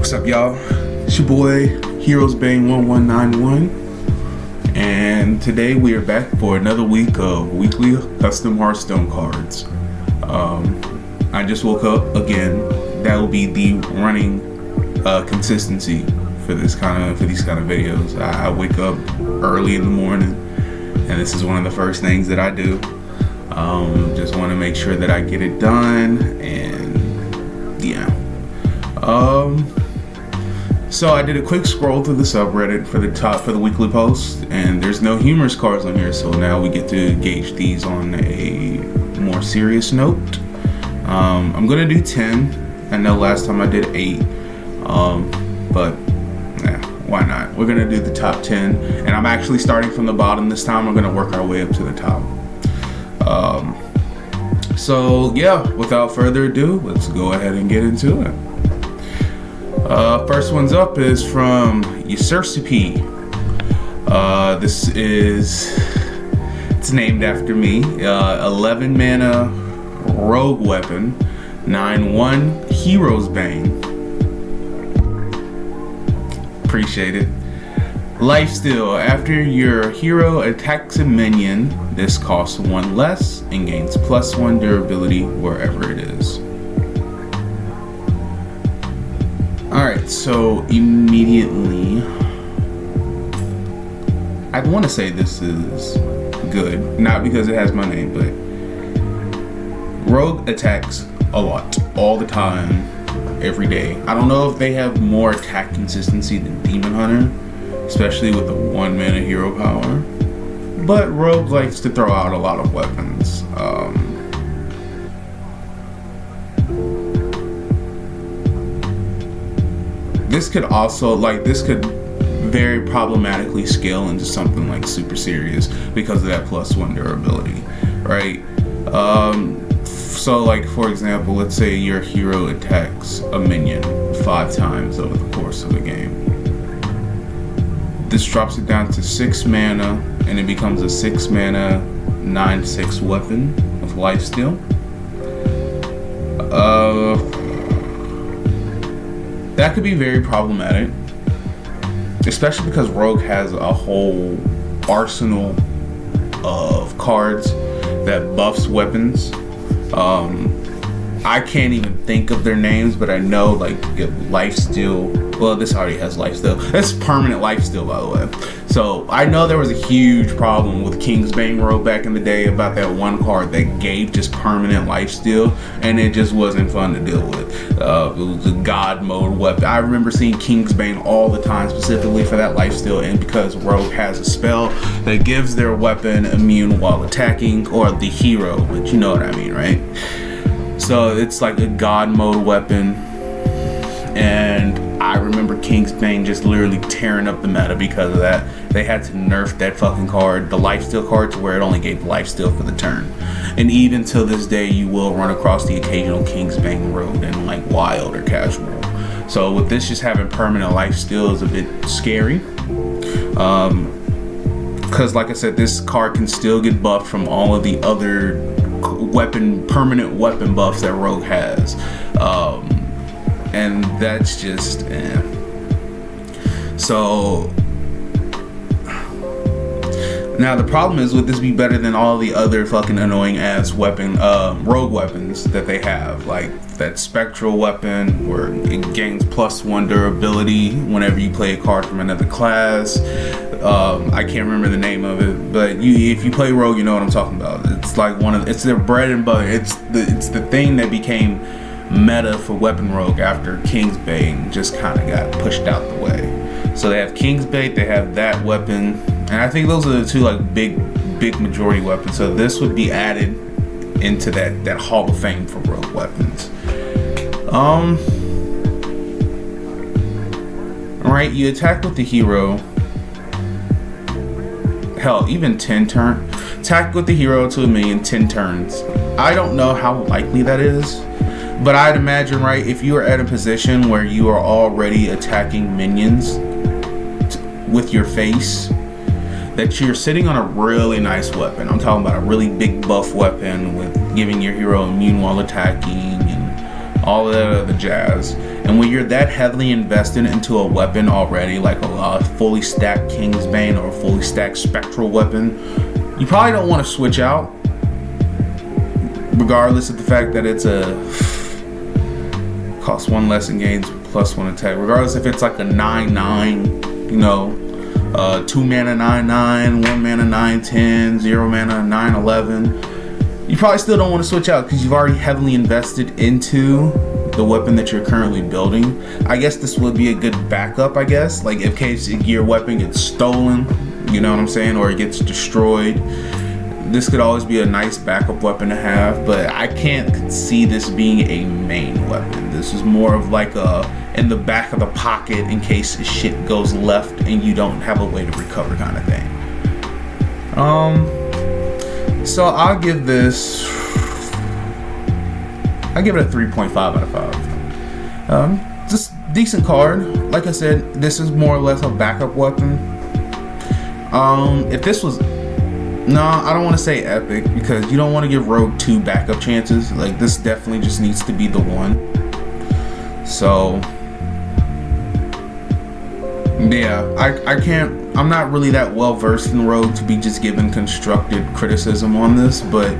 What's up, y'all? It's your boy Heroes Bane 1191, and today we are back for another week of weekly Custom Hearthstone cards. I just woke up again. That will be the running consistency for these kind of videos. I wake up early in the morning, and this is one of the first things that I do. Just want to make sure that I get it done, and yeah. So I did a quick scroll through the subreddit for the weekly post, and there's no humorous cards on here, so now we get to gauge these on a more serious note. I'm gonna do 10. I know last time I did 8, but yeah, why not? We're gonna do the top 10, and I'm actually starting from the bottom this time. We're gonna work our way up to the top. So yeah, without further ado, let's go ahead and get into it. First one's up is from Usurcipe. It's named after me. 11 mana rogue weapon, 9/1 Heroes Bane. Appreciate it. Lifesteal. After your hero attacks a minion, this costs 1 less and gains +1 durability wherever it is. Alright, so immediately, I want to say this is good, not because it has my name, but rogue attacks a lot, all the time, every day. I don't know if they have more attack consistency than Demon Hunter, especially with the 1 mana hero power, but rogue likes to throw out a lot of weapons. This could very problematically scale into something like super serious because of that +1 durability, right? So like, for example, let's say your hero attacks a minion 5 times over the course of a game. This drops it down to 6 mana, and it becomes a 6 mana 9/6 weapon with lifesteal. That could be very problematic, especially because rogue has a whole arsenal of cards that buffs weapons. I can't even think of their names, but I know like lifesteal. Well, this already has lifesteal. That's permanent lifesteal, by the way. So I know there was a huge problem with Kingsbane Rogue back in the day about that one card that gave just permanent lifesteal, and it just wasn't fun to deal with. It was a god mode weapon. I remember seeing Kingsbane all the time, specifically for that lifesteal, and because rogue has a spell that gives their weapon immune while attacking, or the hero, but you know what I mean, right? So it's like a god mode weapon, and I remember Kingsbane just literally tearing up the meta because of that. They had to nerf that fucking card, the lifesteal card, to where it only gave lifesteal for the turn. And even till this day, you will run across the occasional Kingsbane Road in like wild or casual. So with this just having permanent lifesteal is a bit scary. Because like I said, this card can still get buffed from all of the other permanent weapon buffs that rogue has. And that's just So now the problem is, would this be better than all the other fucking annoying ass rogue weapons that they have, like that spectral weapon where it gains +1 durability whenever you play a card from another class? I can't remember the name of it, but if you play rogue, you know what I'm talking about. It's like it's their bread and butter. It's the thing that became meta for weapon rogue after Kingsbane just kind of got pushed out the way. So they have Kingsbane, they have that weapon, and I think those are the two like big majority weapons. So this would be added into that Hall of Fame for rogue weapons. Alright, you attack with the hero. Hell, even 10 turn. Attack with the hero to a minion 10 turns. I don't know how likely that is, but I'd imagine, right, if you are at a position where you are already attacking minions with your face, that you're sitting on a really nice weapon. I'm talking about a really big buff weapon with giving your hero immune while attacking and all of that other jazz. And when you're that heavily invested into a weapon already, like a fully stacked Kingsbane or a fully stacked Spectral weapon, you probably don't want to switch out, regardless of the fact that it's a cost 1 less and gains +1 attack. Regardless if it's like a 9/9, you know, 2 mana 9/9, 1 mana 9/10, 0 mana 9/11. You probably still don't want to switch out because you've already heavily invested into the weapon that you're currently building. I guess this would be a good backup, I guess, like in case your weapon gets stolen, you know what I'm saying, or it gets destroyed. This could always be a nice backup weapon to have, but I can't see this being a main weapon. This is more of like a in the back of the pocket in case shit goes left and you don't have a way to recover kind of thing. So I'll give it a 3.5 out of 5. Just decent card. Like I said, this is more or less a backup weapon. If this was, no, I don't want to say epic because you don't want to give Rogue 2 backup chances. Like this definitely just needs to be the one. So yeah, I'm not really that well versed in Rogue to be just giving constructed criticism on this, but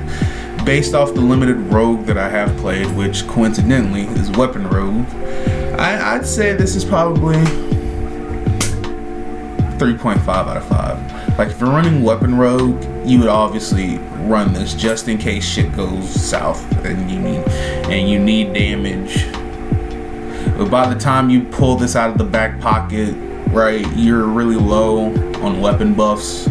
based off the limited Rogue that I have played, which coincidentally is Weapon Rogue, I'd say this is probably 3.5 out of 5. Like if you're running Weapon Rogue, you would obviously run this just in case shit goes south and you need damage. But by the time you pull this out of the back pocket, right, you're really low on weapon buffs.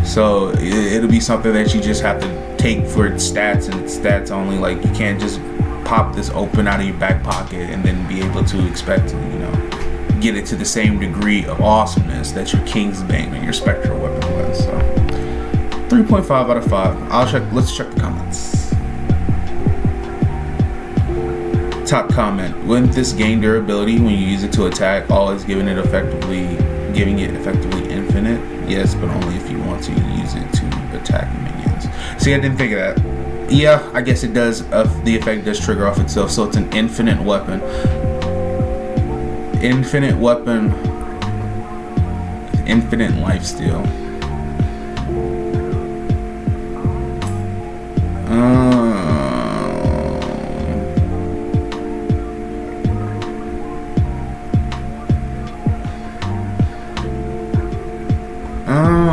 So it'll be something that you just have to take for its stats and its stats only. Like you can't just pop this open out of your back pocket and then be able to expect to, you know, get it to the same degree of awesomeness that your Kingsbane and your Spectral weapon was. So 3.5 out of 5. Let's check the comments. Top comment: wouldn't this gain durability when you use it to attack, always giving it effectively infinite? Yes, but only if you want to use it to attack minions. See, I didn't think of that. Yeah, I guess it does. The effect does trigger off itself, so it's an infinite weapon. Infinite weapon, infinite lifesteal.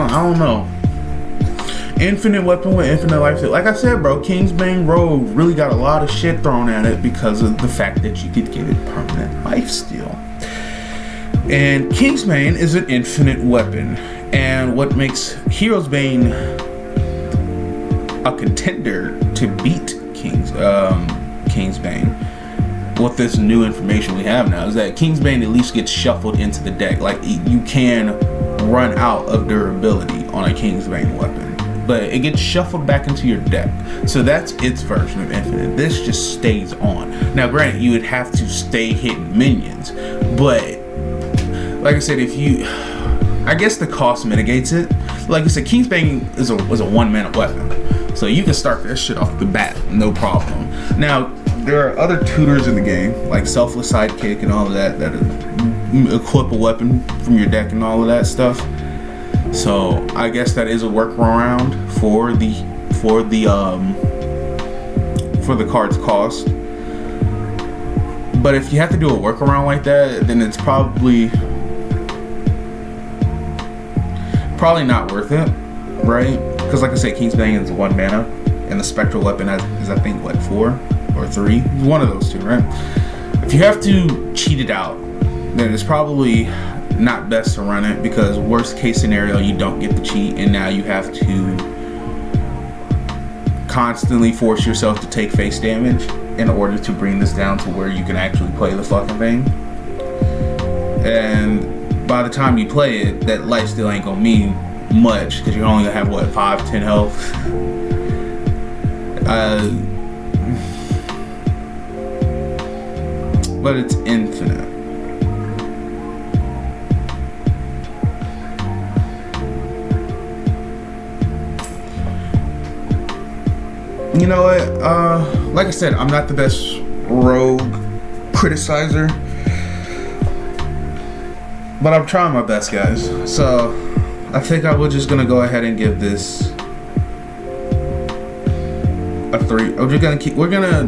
I don't know. Infinite weapon with infinite lifesteal. Like I said, bro, Kingsbane Rogue really got a lot of shit thrown at it because of the fact that you could give it permanent lifesteal. And Kingsbane is an infinite weapon. And what makes Hero's Bane a contender to beat Kingsbane with this new information we have now is that Kingsbane at least gets shuffled into the deck. Like you can run out of durability on a Kingsbane weapon, but it gets shuffled back into your deck. So that's its version of infinite. This just stays on. Now granted, you would have to stay hitting minions, but like I said, I guess the cost mitigates it. Like I said, Kingsbane was a 1 mana weapon, so you can start that shit off the bat, no problem. Now there are other tutors in the game, like Selfless Sidekick and all of that equip a weapon from your deck and all of that stuff. So I guess that is a workaround for the card's cost. But if you have to do a workaround like that, then it's probably not worth it, right? Because like I said, Kingsbane is 1 mana, and the Spectral weapon is I think what, 4 or 3, one of those two, right? If you have to cheat it out, then it's probably not best to run it, because worst case scenario, you don't get the cheat and now you have to constantly force yourself to take face damage in order to bring this down to where you can actually play the fucking thing. And by the time you play it, that lifesteal ain't gonna mean much because you're only gonna have what, 5-10 health. But it's infinite. You know what? Like I said, I'm not the best Rogue criticizer. But I'm trying my best, guys. So I think I was just gonna go ahead and give this a 3. We're gonna,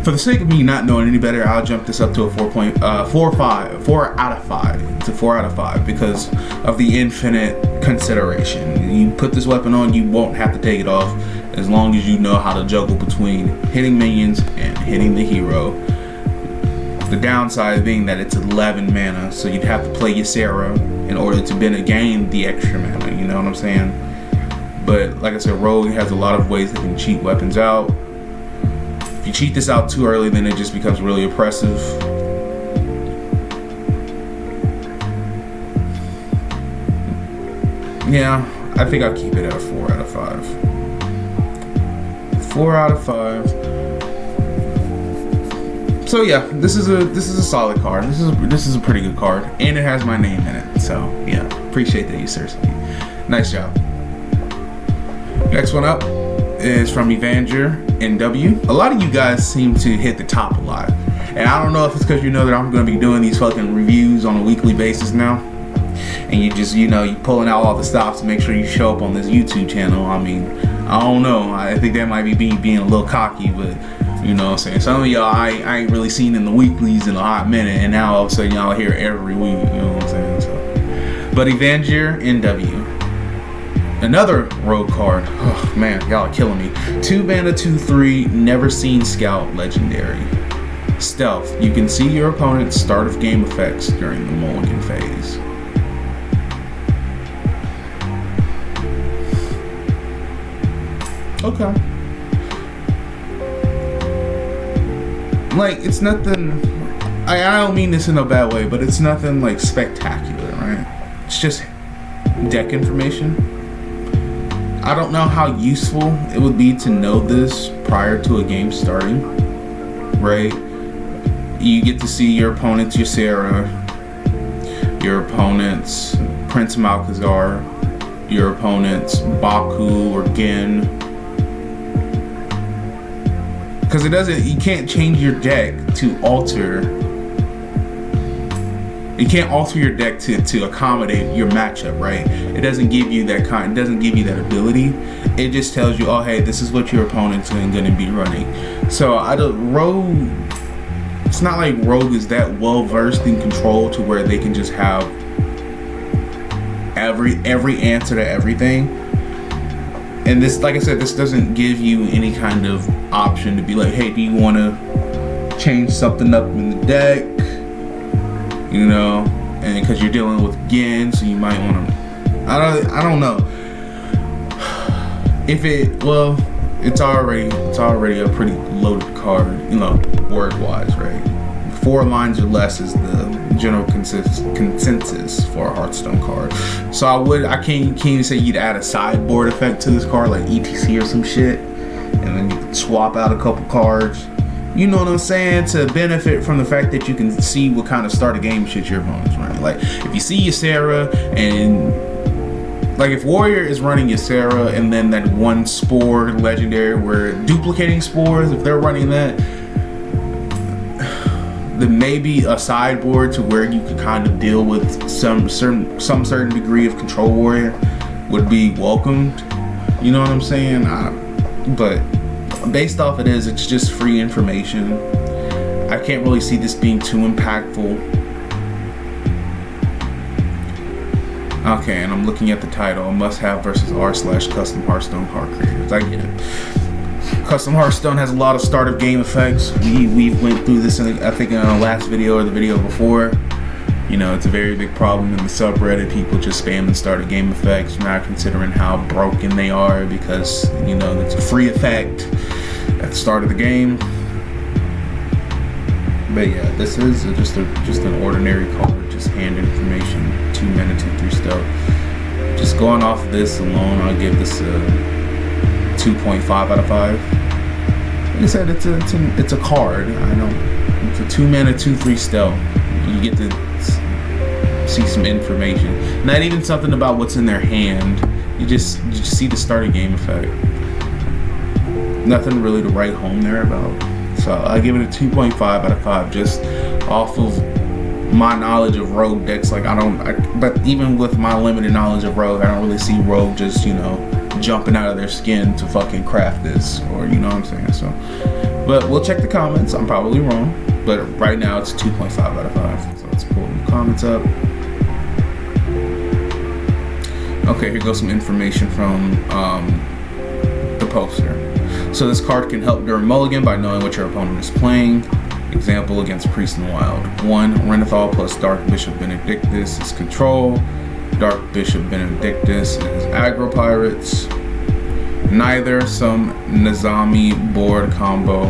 for the sake of me not knowing any better, I'll jump this up to a 4 out of 5. It's a 4 out of 5 because of the infinite consideration. You put this weapon on, you won't have to take it off as long as you know how to juggle between hitting minions and hitting the hero. The downside being that it's 11 mana, so you'd have to play Ysera in order to gain the extra mana, you know what I'm saying? But like I said, Rogue has a lot of ways that can cheat weapons out. If you cheat this out too early, then it just becomes really oppressive. Yeah, I think I'll keep it at a 4 out of 5. 4 out of 5. So yeah, this is a solid card. This is a pretty good card, and it has my name in it. So yeah, appreciate that, you seriously. Nice job. Next one up is from Evanger NW. A lot of you guys seem to hit the top a lot, and I don't know if it's because you know that I'm gonna be doing these fucking reviews on a weekly basis now, and you just you pulling out all the stops to make sure you show up on this YouTube channel. I mean, I don't know. I think that might be being a little cocky, but. You know what I'm saying? Some of y'all I ain't really seen in the weeklies in a hot minute, and now all of a sudden y'all here every week. You know what I'm saying? So, but Evanger NW, another rogue card. Oh man, y'all are killing me. 2 mana, 2/3, never seen scout, legendary. Stealth. You can see your opponent's start of game effects during the mulligan phase. Okay. Like, it's nothing, I don't mean this in a bad way, but it's nothing like spectacular, right? It's just deck information. I don't know how useful it would be to know this prior to a game starting, right? You get to see your opponent's Ysera, your opponent's Prince Malkazar, your opponent's Baku or Gen. Because you can't change your deck to alter. You can't alter your deck to accommodate your matchup, right? It doesn't give you that it doesn't give you that ability. It just tells you, oh hey, this is what your opponent's gonna be running. So Rogue, it's not like Rogue is that well versed in control to where they can just have every answer to everything. And this, like I said, this doesn't give you any kind of option to be like, hey, do you want to change something up in the deck? You know, and because you're dealing with Gen, so you might want to. I don't know. It's already a pretty loaded card, you know, word-wise, right? 4 lines or less is the general consensus for a Hearthstone card. So I can't even say you'd add a sideboard effect to this card like ETC or some shit, and then you could swap out a couple cards. You know what I'm saying? To benefit from the fact that you can see what kind of start of game shit your opponent's running. Like if you see Ysera and like if Warrior is running Ysera and then that one Spore legendary where duplicating spores, if they're running that, then maybe a sideboard to where you could kind of deal with some certain degree of control warrior would be welcomed. You know what I'm saying? But based off it it's just free information. I can't really see this being too impactful. Okay, and I'm looking at the title, must have versus r/custom Hearthstone card creators. I get it. Custom Hearthstone has a lot of start of game effects. We went through this in, I think in our last video or the video before. You know, it's a very big problem in the subreddit. People just spamming start of game effects, not considering how broken they are because, you know, it's a free effect at the start of the game. But yeah, this is just an ordinary card, just hand information, 2 mana, 2/3 stealth. Just going off of this alone, I'll give this a 2.5 out of 5. Like I said, it's a card. I know it's a 2 mana, 2/3 stealth. You get to see some information. Not even something about what's in their hand. You just see the starting game effect. Nothing really to write home there about. So I give it a 2.5 out of 5, just off of my knowledge of rogue decks. Like but even with my limited knowledge of rogue, I don't really see rogue just, you know, jumping out of their skin to fucking craft this, or you know what I'm saying. So, but we'll check the comments. I'm probably wrong, but right now it's 2.5 out of 5. So let's pull the comments up. Okay, here goes some information from the poster. So this card can help during Mulligan by knowing what your opponent is playing. Example against Priest in the Wild. 1. Renathal plus Dark Bishop Benedictus is control. Dark Bishop Benedictus is aggro pirates. Neither. Some Nazami board combo,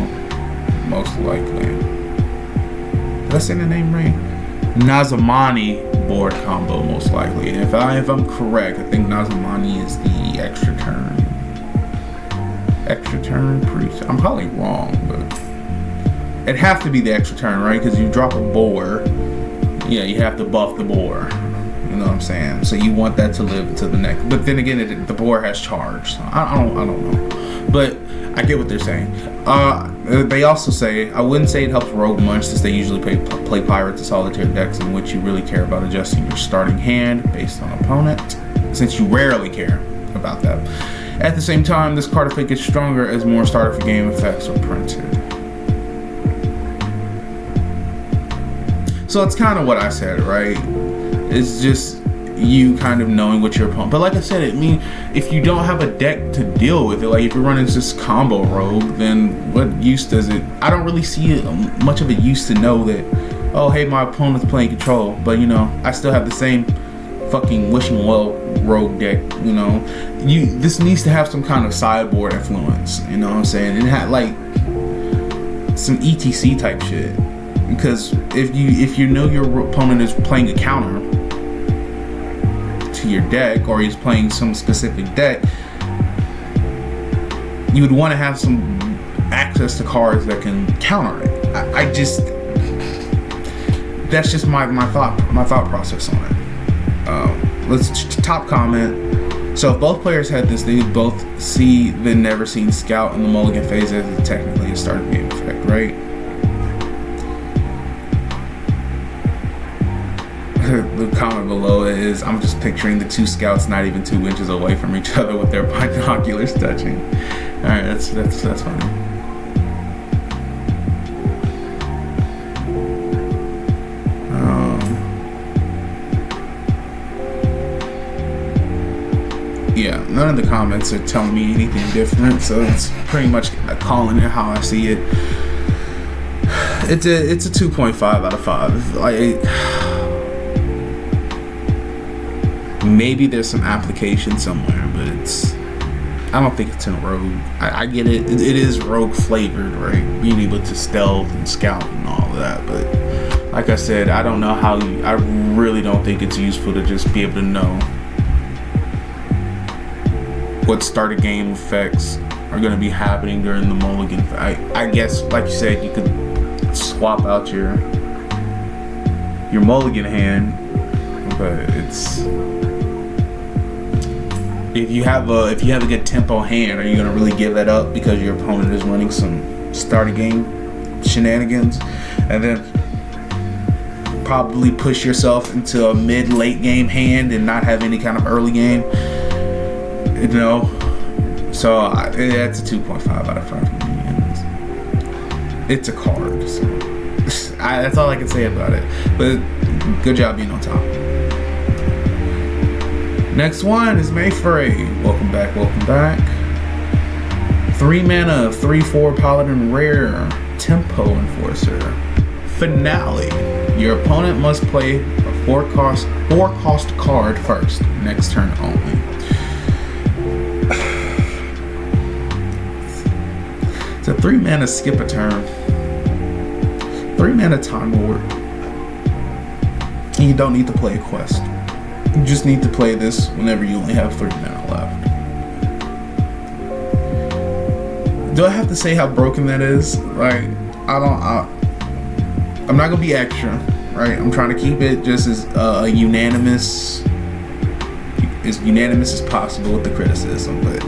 most likely. Did I say the name right? Nazamani board combo, most likely. If I'm correct, I think Nazamani is the extra turn. Extra turn priest. I'm probably wrong, but it'd have to be the extra turn, right? Because you drop a boar, yeah, you have to buff the boar. You know what I'm saying? So you want that to live to the next. But then again, the boar has charge. So I don't know. But I get what they're saying. They also say, I wouldn't say it helps rogue much, since they usually play pirates and solitaire decks in which you really care about adjusting your starting hand based on opponent, since you rarely care about that. At the same time, this card effect gets stronger as more start of the game effects are printed. So it's kind of what I said, right? It's just you kind of knowing what your opponent. But like I said, I mean, if you don't have a deck to deal with it, like if you're running just combo rogue, then what use does it? I don't really see much of a use to know that, oh hey, my opponent's playing control, but you know, I still have the same fucking wishing well rogue deck. You know, this needs to have some kind of sideboard influence. You know what I'm saying? It had like some ETC type shit. Because if you know your opponent is playing a counter to your deck, or he's playing some specific deck, you would want to have some access to cards that can counter it. I just, that's just my thought process on it. Let's top comment. So if both players had this, they would both see the Never Seen Scout in the Mulligan phase as technically a start of game effect, right? The comment below is, I'm just picturing the two scouts not even 2 inches away from each other with their binoculars touching. All right, that's funny. Yeah, none of the comments are telling me anything different, so it's pretty much calling it how I see it. It's a 2.5 out of 5. Like, maybe there's some application somewhere, but I don't think it's in rogue. I get it. It is rogue flavored, right? Being able to stealth and scout and all of that. But like I said, I don't know how. I really don't think it's useful to just be able to know what start of game effects are going to be happening during the Mulligan. I guess, like you said, you could swap out your Mulligan hand, but it's. If you have a good tempo hand, are you gonna really give that up because your opponent is running some start of game shenanigans, and then probably push yourself into a mid-late game hand and not have any kind of early game? You know, so that's a 2.5 out of 5. It's a card, so that's all I can say about it. But good job being on top. Next one is Mayfrey. Welcome back, welcome back. 3 mana, 3/4 Paladin Rare, Tempo Enforcer. Finale. Your opponent must play a 4-cost card first, next turn only. It's a 3 mana skip a turn. 3 mana Time Lord. And you don't need to play a quest. You just need to play this whenever you only have 3 mana left. Do I have to say how broken that is? Like, I'm not gonna be extra, right? I'm trying to keep it just as unanimous as possible with the criticism, but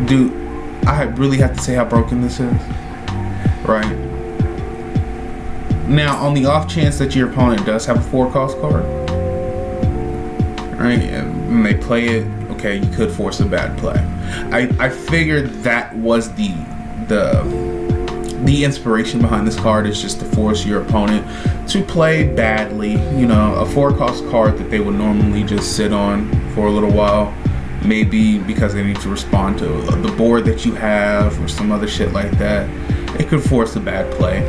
do I really have to say how broken this is? right? Now, on the off chance that your opponent does have a 4-cost card, right, and when they play it, okay, you could force a bad play. I figured that was the inspiration behind this card, is just to force your opponent to play badly. You know, a 4-cost card that they would normally just sit on for a little while, maybe because they need to respond to the board that you have or some other shit like that. It could force a bad play,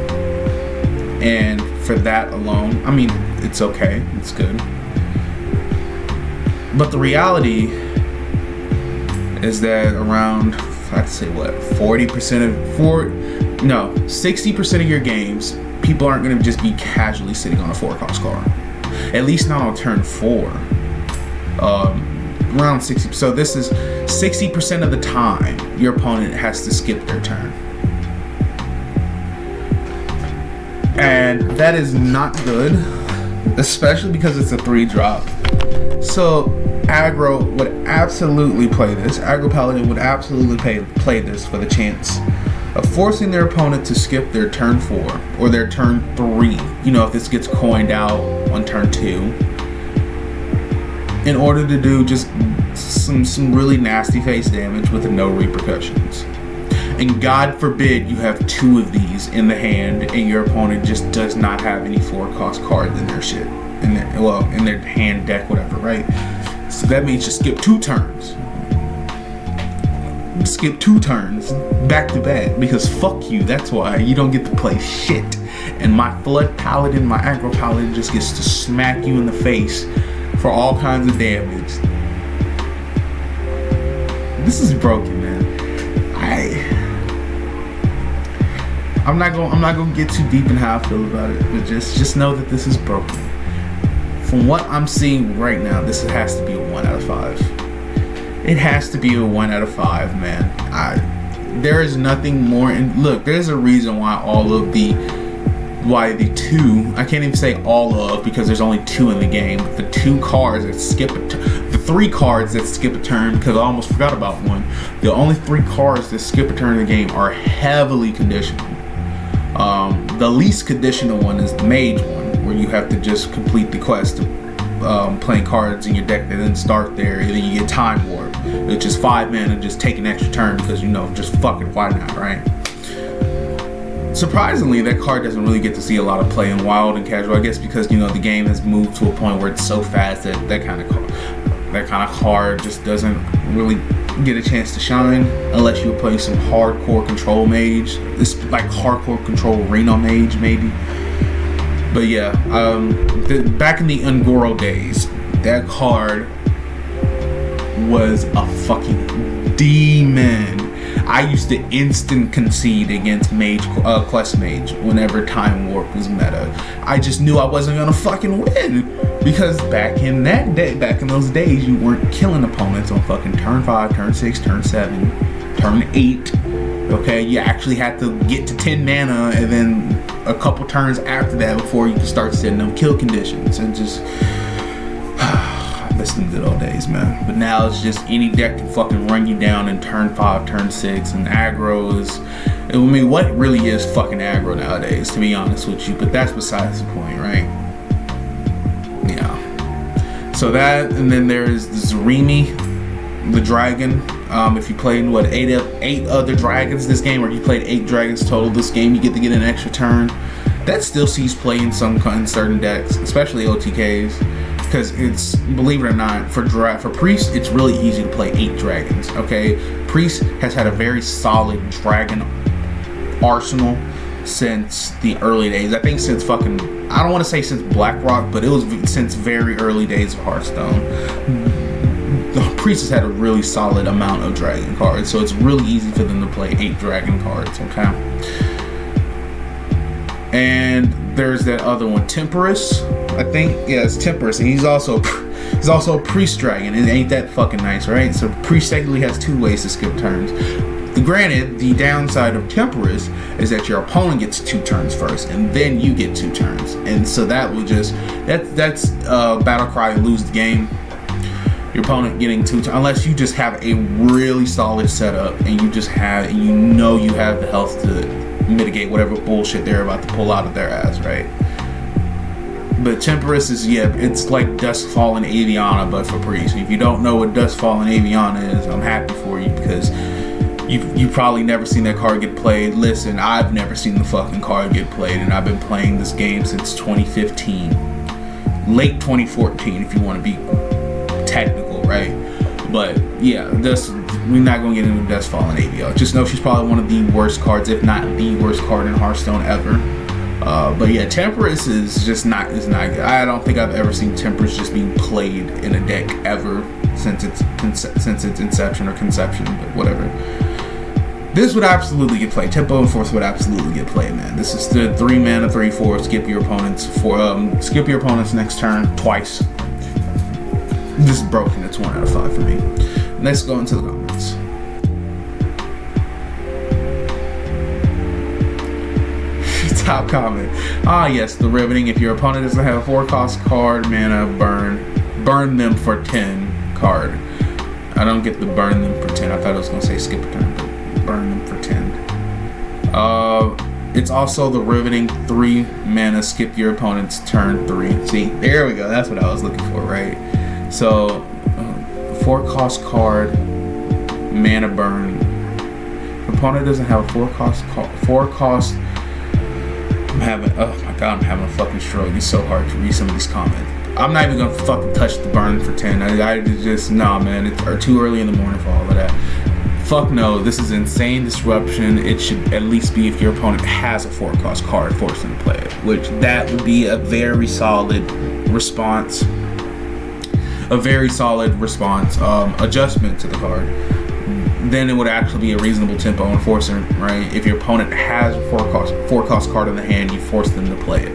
and for that alone, I mean, it's okay, it's good. But the reality is that around, I'd say what, 60% of your games, people aren't going to just be casually sitting on a 4-cost card. At least not on turn 4. Around 60. So this is 60% of the time your opponent has to skip their turn. And that is not good, especially because it's a 3-drop. So aggro would absolutely play this. Aggro Paladin would absolutely play this for the chance of forcing their opponent to skip their turn 4 or their turn 3. You know, if this gets coined out on turn 2, in order to do just some really nasty face damage with no repercussions. And God forbid you have 2 of these in the hand and your opponent just does not have any 4-cost cards in their shit, in their hand deck, whatever, right? So that means you skip 2 turns. Skip 2 turns back to back, because fuck you, that's why you don't get to play shit. And my Flood Paladin, my Aggro Paladin just gets to smack you in the face for all kinds of damage. This is broken, man. I'm not gonna get too deep in how I feel about it, but just know that this is broken. From what I'm seeing right now, this has to be a 1 out of 5. It has to be a 1 out of 5, man. There is nothing more. And look, there's a reason why the 2, I can't even say all of, because there's only 2 in the game. But the 2 cards that skip the 3 cards that skip a turn, because I almost forgot about one. The only 3 cards that skip a turn in the game are heavily conditional. The least conditional one is the Mage one, where you have to just complete the quest of playing cards in your deck that didn't start there, and then you get Time Warp, which is 5 mana, just take an extra turn because, you know, just fucking why not, right? Surprisingly, that card doesn't really get to see a lot of play in Wild and Casual, I guess because, you know, the game has moved to a point where it's so fast that that kind of card just doesn't really get a chance to shine unless you're playing some hardcore control mage. It's like hardcore control Reno mage maybe. But yeah, back in the Ungoro days, that card was a fucking demon. I used to instant concede against Quest Mage whenever Time Warp was meta. I just knew I wasn't gonna fucking win, because back in those days, you weren't killing opponents on fucking turn 5, turn 6, turn 7, turn 8. Okay, you actually had to get to 10 mana and then a couple turns after that before you could start setting them kill conditions. And just I miss them good old days, man. But now it's just any deck can fucking run you down in turn 5, turn 6, and aggro is, I mean, what really is fucking aggro nowadays, to be honest with you? But that's besides the point, right? Yeah. So that, and then there's the Zarimi, the dragon. If you played what 8 other dragons this game, or you played 8 dragons total this game, you get to get an extra turn. That still sees play in certain decks, especially OTKs, because it's, believe it or not, for Priest, it's really easy to play 8 dragons. Okay, Priest has had a very solid dragon arsenal since the early days. I think since fucking, I don't want to say since Blackrock, but it was since very early days of Hearthstone. The Priest has had a really solid amount of dragon cards, so it's really easy for them to play 8 dragon cards, okay? And there's that other one, Temperus, I think. Yeah, it's Temperus, and he's also a Priest dragon, and ain't that fucking nice, right? So Priest technically has 2 ways to skip turns. Granted, the downside of Temperus is that your opponent gets 2 turns first, and then you get 2 turns, and so that will just, that's Battlecry lose the game. your opponent getting unless you just have a really solid setup and you just have, and you know you have the health to mitigate whatever bullshit they're about to pull out of their ass, right? But Temperance is, yeah, it's like Duskfall and Aviana, but for Priest. If you don't know what Duskfall and Aviana is, I'm happy for you, because you've probably never seen that card get played. Listen, I've never seen the fucking card get played, and I've been playing this game since 2015. Late 2014, if you want to be technical, right? But yeah, we're not going to get into Duskfall and Aviana. Just know she's probably one of the worst cards, if not the worst card in Hearthstone ever. But yeah, Temperance is just not good. I don't think I've ever seen Temperance just being played in a deck ever since its inception or conception, but whatever. This would absolutely get played. Tempo Enforce would absolutely get played, man. This is the 3 mana 3/4. Skip your opponent's next turn twice. This is broken. It's 1 out of 5 for me. Let's go into the comments. Top comment. Ah, yes, the riveting. If your opponent doesn't have a 4-cost card, mana, burn them for 10 card. I don't get the burn them for 10. I thought it was going to say skip a turn, but burn them for 10. It's also the riveting 3 mana, skip your opponent's turn 3. See, there we go. That's what I was looking for, right? So, 4-cost card, mana burn. If the opponent doesn't have a 4-cost. I'm having a fucking stroke. It's so hard to read some of these comments. I'm not even gonna fucking touch the burn for 10. I just, nah, man. It's too early in the morning for all of that. Fuck no. This is insane disruption. It should at least be if your opponent has a 4-cost card, force them to play it. Which that would be a very solid response. Adjustment to the card. Then it would actually be a reasonable tempo enforcer, right? If your opponent has a 4-cost card in the hand, you force them to play it.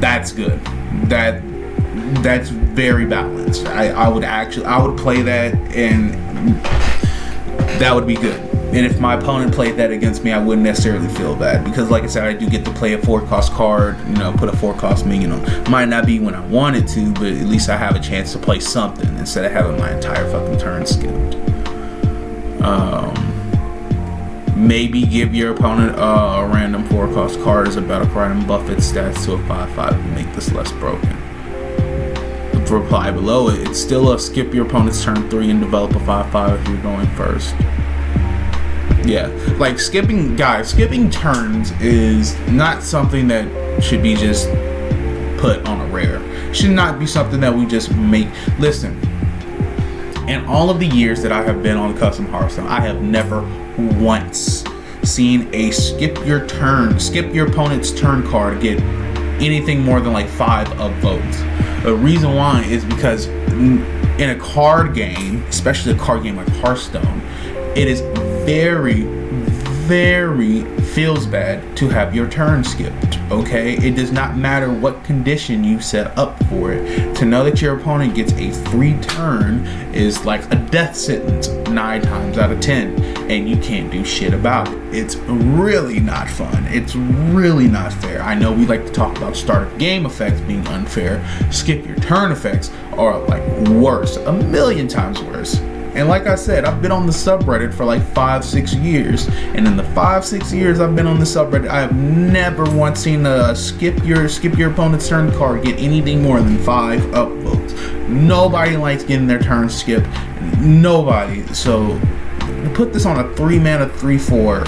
That's good. That's very balanced. I would play that, and that would be good. And if my opponent played that against me, I wouldn't necessarily feel bad, because like I said, I do get to play a 4-cost card, put a 4-cost minion on. Might not be when I wanted to, but at least I have a chance to play something instead of having my entire fucking turn skipped. Maybe give your opponent a random 4-cost card as a battle cry and buff its stats to a 5/5 to make this less broken. The reply below it, it's still a skip your opponent's turn 3 and develop a 5/5 if you're going first. Yeah, like skipping turns is not something that should be just put on a rare. Should not be something that we just make. Listen, in all of the years that I have been on Custom Hearthstone, I have never once seen a skip your opponent's turn card get anything more than like 5 upvotes. The reason why is because in a card game, especially a card game like Hearthstone, it is very, very feels bad to have your turn skipped, okay? It does not matter what condition you set up for it. To know that your opponent gets a free turn is like a death sentence 9 times out of 10, and you can't do shit about it. It's really not fun. It's really not fair. I know we like to talk about start of game effects being unfair. Skip your turn effects are like worse, a million times worse. And like I said, I've been on the subreddit for like 5-6 years. And in the 5-6 years I've been on the subreddit, I have never once seen a skip your opponent's turn card get anything more than 5 upvotes. Nobody likes getting their turn skipped. Nobody. So to put this on a 3 mana 3/4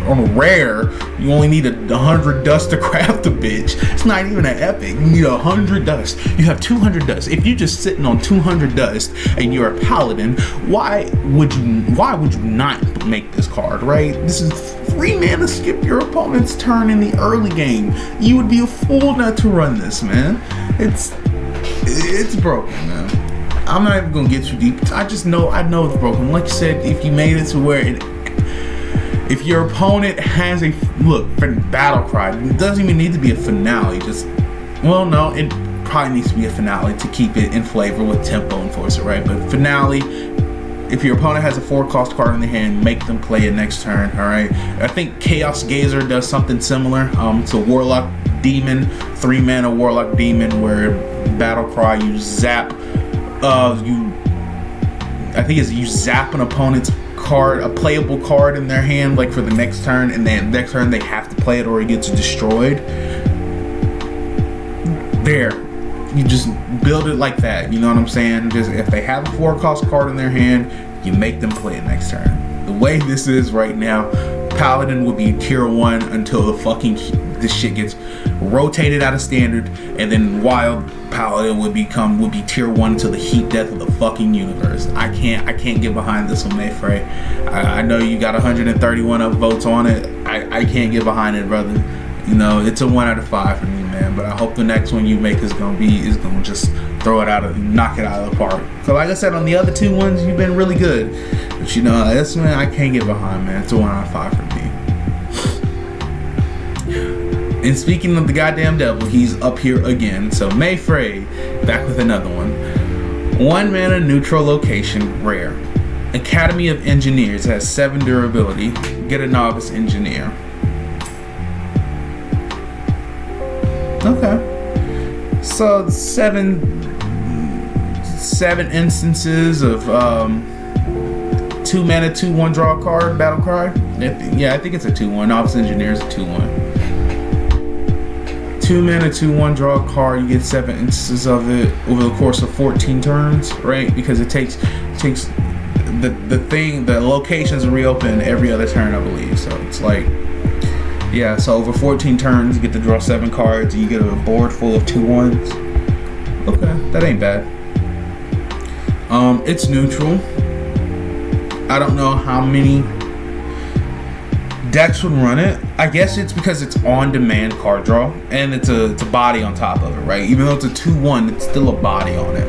on a rare, you only need 100 dust to craft a bitch. It's not even an epic. You need 100 dust. You have 200 dust. If you're just sitting on 200 dust and you're a paladin, why would you not make this card, right? This is 3 mana skip your opponent's turn in the early game. You would be a fool not to run this, man. It's broken, man. I'm not even gonna get too deep. I know it's broken. Like you said, if you made it to where if your opponent has a battle cry, it doesn't even need to be a finale. It probably needs to be a finale to keep it in flavor with tempo enforcer, right? But finale, if your opponent has a 4-cost card in the hand, make them play it next turn. All right. I think Chaos Gazer does something similar. It's a Warlock Demon, 3 mana Warlock Demon, where battle cry, you zap, you I think it's you zap an opponent's card, a playable card in their hand, like for the next turn, and then next turn they have to play it or it gets destroyed. There, you just build it like that. You know what I'm saying? Just if they have a 4-cost card in their hand, you make them play it next turn. The way this is right now, Paladin would be tier 1 until this shit gets rotated out of standard, and then Wild Paladin would be tier 1 until the heat death of the fucking universe. I can't get behind this one, Mayfrey. I know you got 131 votes on it. I can't get behind it, brother. You know, it's a 1 out of 5 for me, man. But I hope the next one you make is gonna just throw it out and knock it out of the park. So like I said, on the other 2 ones, you've been really good. But you know, this one I can't get behind, man. It's a 1 out of 5 for me. And speaking of the goddamn devil, he's up here again. So Mayfrey, back with another one. 1 mana neutral location, rare. Academy of Engineers has 7 durability. Get a novice engineer. Okay. So 7 instances of 2 mana 2/1 draw a card, battle cry. Yeah, I think it's a 2/1. Novice engineer is a 2/1. 2 mana 2/1 draw a card. You get 7 instances of it over the course of 14 turns, right? Because it takes the locations reopen every other turn, I believe. So it's like, yeah, so over 14 turns, you get to draw 7 cards, and you get a board full of 2/1s. Okay, that ain't bad. It's neutral. I don't know how many decks would run it. I guess it's because it's on-demand card draw, and it's a body on top of it, right? Even though it's a 2/1, it's still a body on it.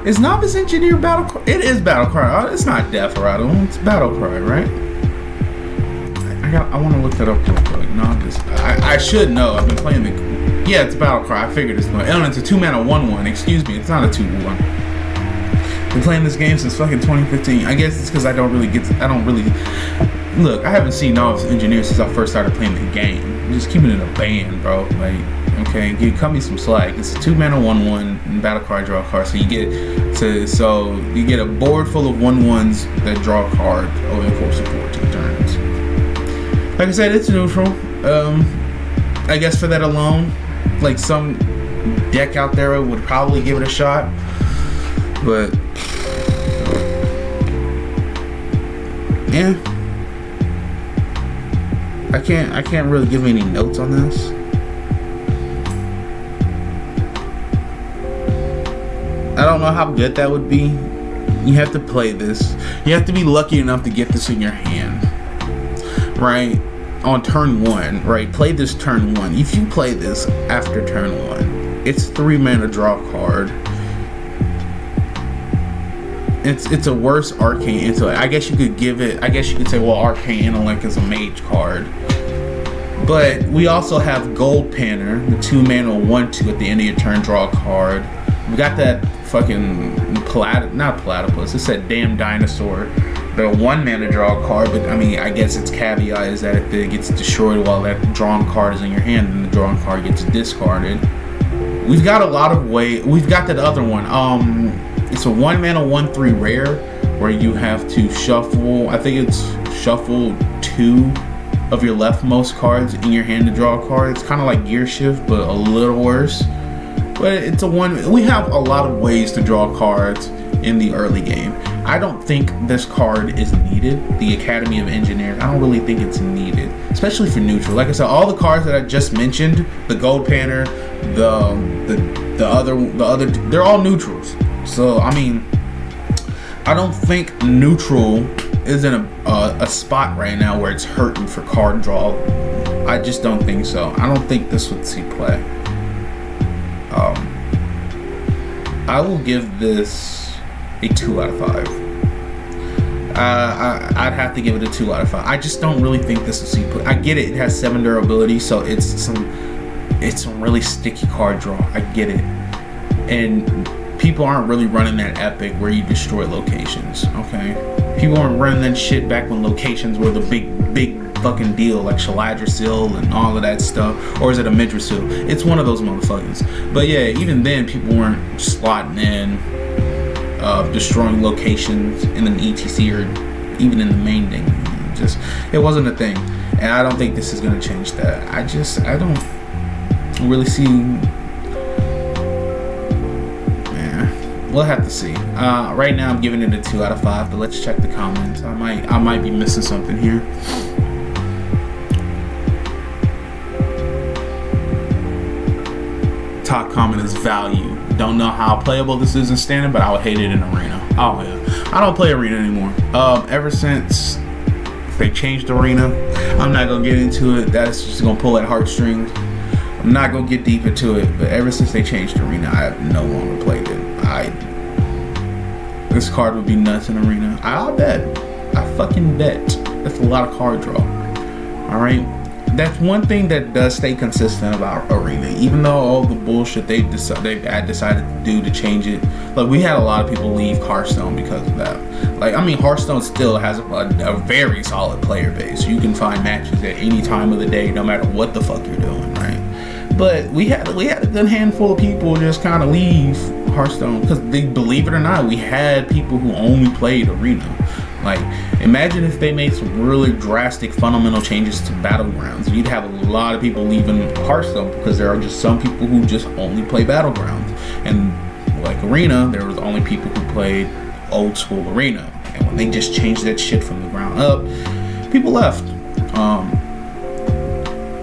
Is Novice Engineer Battle Cry? It is Battle Cry. It's not Death Rattle. It's Battle Cry, right? I want to look that up real quick. Novice. I should know. I've been playing the. Yeah, it's Battle Cry. I figured it's one. Oh, it's a 2 mana 1/1. Excuse me. It's not a 2/1. Been playing this game since fucking 2015. I guess it's because I don't really look. I haven't seen Novice Engineer since I first started playing the game. I'm just keeping it in a band, bro. Like, okay, cut me some slack. It's a 2 mana 1/1 Battle Cry draw a card. So you get a board full of 1/1s that draw a card over the course of 14 turns. Like I said, it's neutral. I guess for that alone, like some deck out there would probably give it a shot, but yeah, I can't really give any notes on this. I don't know how good that would be. You have to play this. You have to be lucky enough to get this in your hand, right? On turn 1, right? Play this turn 1. If you play this after turn 1, it's 3 mana draw card. It's a worse Arcane Intellect. I guess you could say, well, Arcane Intellect is a mage card. But we also have Gold Panner, the 2 mana 1/2 at the end of your turn, draw a card. We got that fucking not platypus. It's that damn dinosaur. The 1 mana draw card, but I mean, I guess its caveat is that if it gets destroyed while that drawn card is in your hand, then the drawn card gets discarded. We've got a lot of we've got that other one. It's a 1 mana 1/3 rare where you have to shuffle. I think it's shuffle 2 of your leftmost cards in your hand to draw a card. It's kind of like Gear Shift, but a little worse. But it's a one. We have a lot of ways to draw cards in the early game. I don't think this card is needed. The Academy of Engineers, I don't really think it's needed, especially for neutral. Like I said, all the cards that I just mentioned, the Gold Panner, the other, they're all neutrals. So I mean, I don't think neutral is in a spot right now where it's hurting for card draw. I just don't think so. I don't think this would see play. I will give this a 2 out of 5. I'd have to give it a 2 out of 5. I just don't really think this will see play. I get it. It has 7 durability, so it's some really sticky card draw. I get it. And people aren't really running that epic where you destroy locations, okay? People aren't running that shit back when locations were the big fucking deal, like Shaladra and all of that stuff. Or is it a Midrasil? It's one of those motherfuckers. But yeah, even then, people weren't slotting in destroying locations in an ETC or even in the main thing. It wasn't a thing, and I don't think this is going to change that. I don't really see. We'll have to see. Right now I'm giving it a 2 out of 5, but let's check the comments. I might be missing something here. Top comment is value. Don't know how playable this is in standard, but I would hate it in arena. Oh yeah, I don't play arena anymore. Ever since they changed arena, I'm not gonna get into it. That's just gonna pull at heartstrings. I'm not gonna get deep into it, but ever since they changed arena, I have no longer played it. This card would be nuts in arena. I'll bet. I fucking bet. That's a lot of card draw. All right. That's one thing that does stay consistent about arena, even though all the bullshit they've decided to do to change it. Like, we had a lot of people leave Hearthstone because of that. Like, I mean, Hearthstone still has a very solid player base. You can find matches at any time of the day, no matter what the fuck you're doing, right? But we had a good handful of people just kind of leave Hearthstone because, they, believe it or not, we had people who only played arena. Like, imagine if they made some really drastic fundamental changes to Battlegrounds. You'd have a lot of people leaving Hearthstone because there are just some people who just only play Battlegrounds. And like arena, there was only people who played old school arena. And when they just changed that shit from the ground up, people left.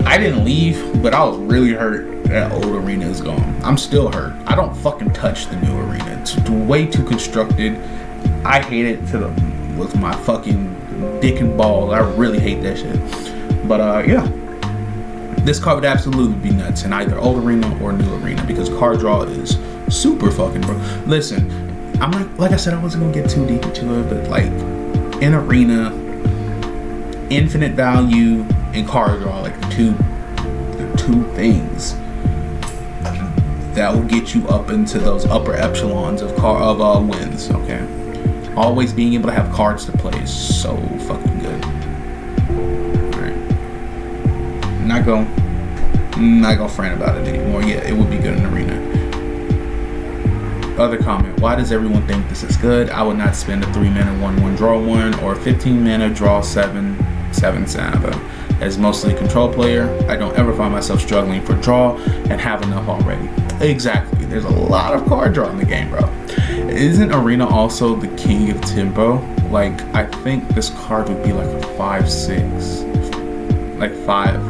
I didn't leave, but I was really hurt that old arena is gone. I'm still hurt. I don't fucking touch the new arena. It's way too constructed. I hate it with my fucking dick and balls. I really hate that shit. But yeah, this card would absolutely be nuts in either old arena or new arena because card draw is super fucking bro. Listen, I'm not, like I said, I wasn't gonna get too deep into it, but like in arena, infinite value and card draw, like the two things that will get you up into those upper echelons of wins. Okay, always being able to have cards to play is so fucking good. All right, not gonna friend about it anymore. Yeah, it would be good in arena. Other comment: why does everyone think this is good? I would not spend a 3-mana 1/1 draw 1 or 15 mana draw 7/7 Saba. As mostly a control player, I don't ever find myself struggling for draw and have enough already. Exactly. There's a lot of card draw in the game, bro. Isn't arena also the king of tempo? Like, I think this card would be like a 5/6, like 5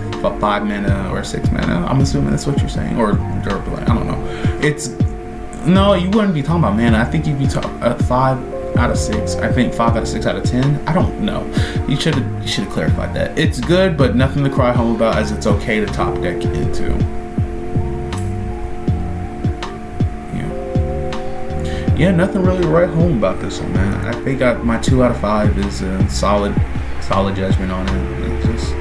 mana or 6 mana. I'm assuming that's what you're saying, or durable. I don't know. No, you wouldn't be talking about mana. I think you'd be talking 5 out of 6. I think 5 out of 6 out of 10. I don't know. You should have clarified that. It's good, but nothing to cry home about, as it's okay to top deck into. Yeah, nothing really to write home about this one, man. I think my 2 out of 5 is a solid judgment on it. It's just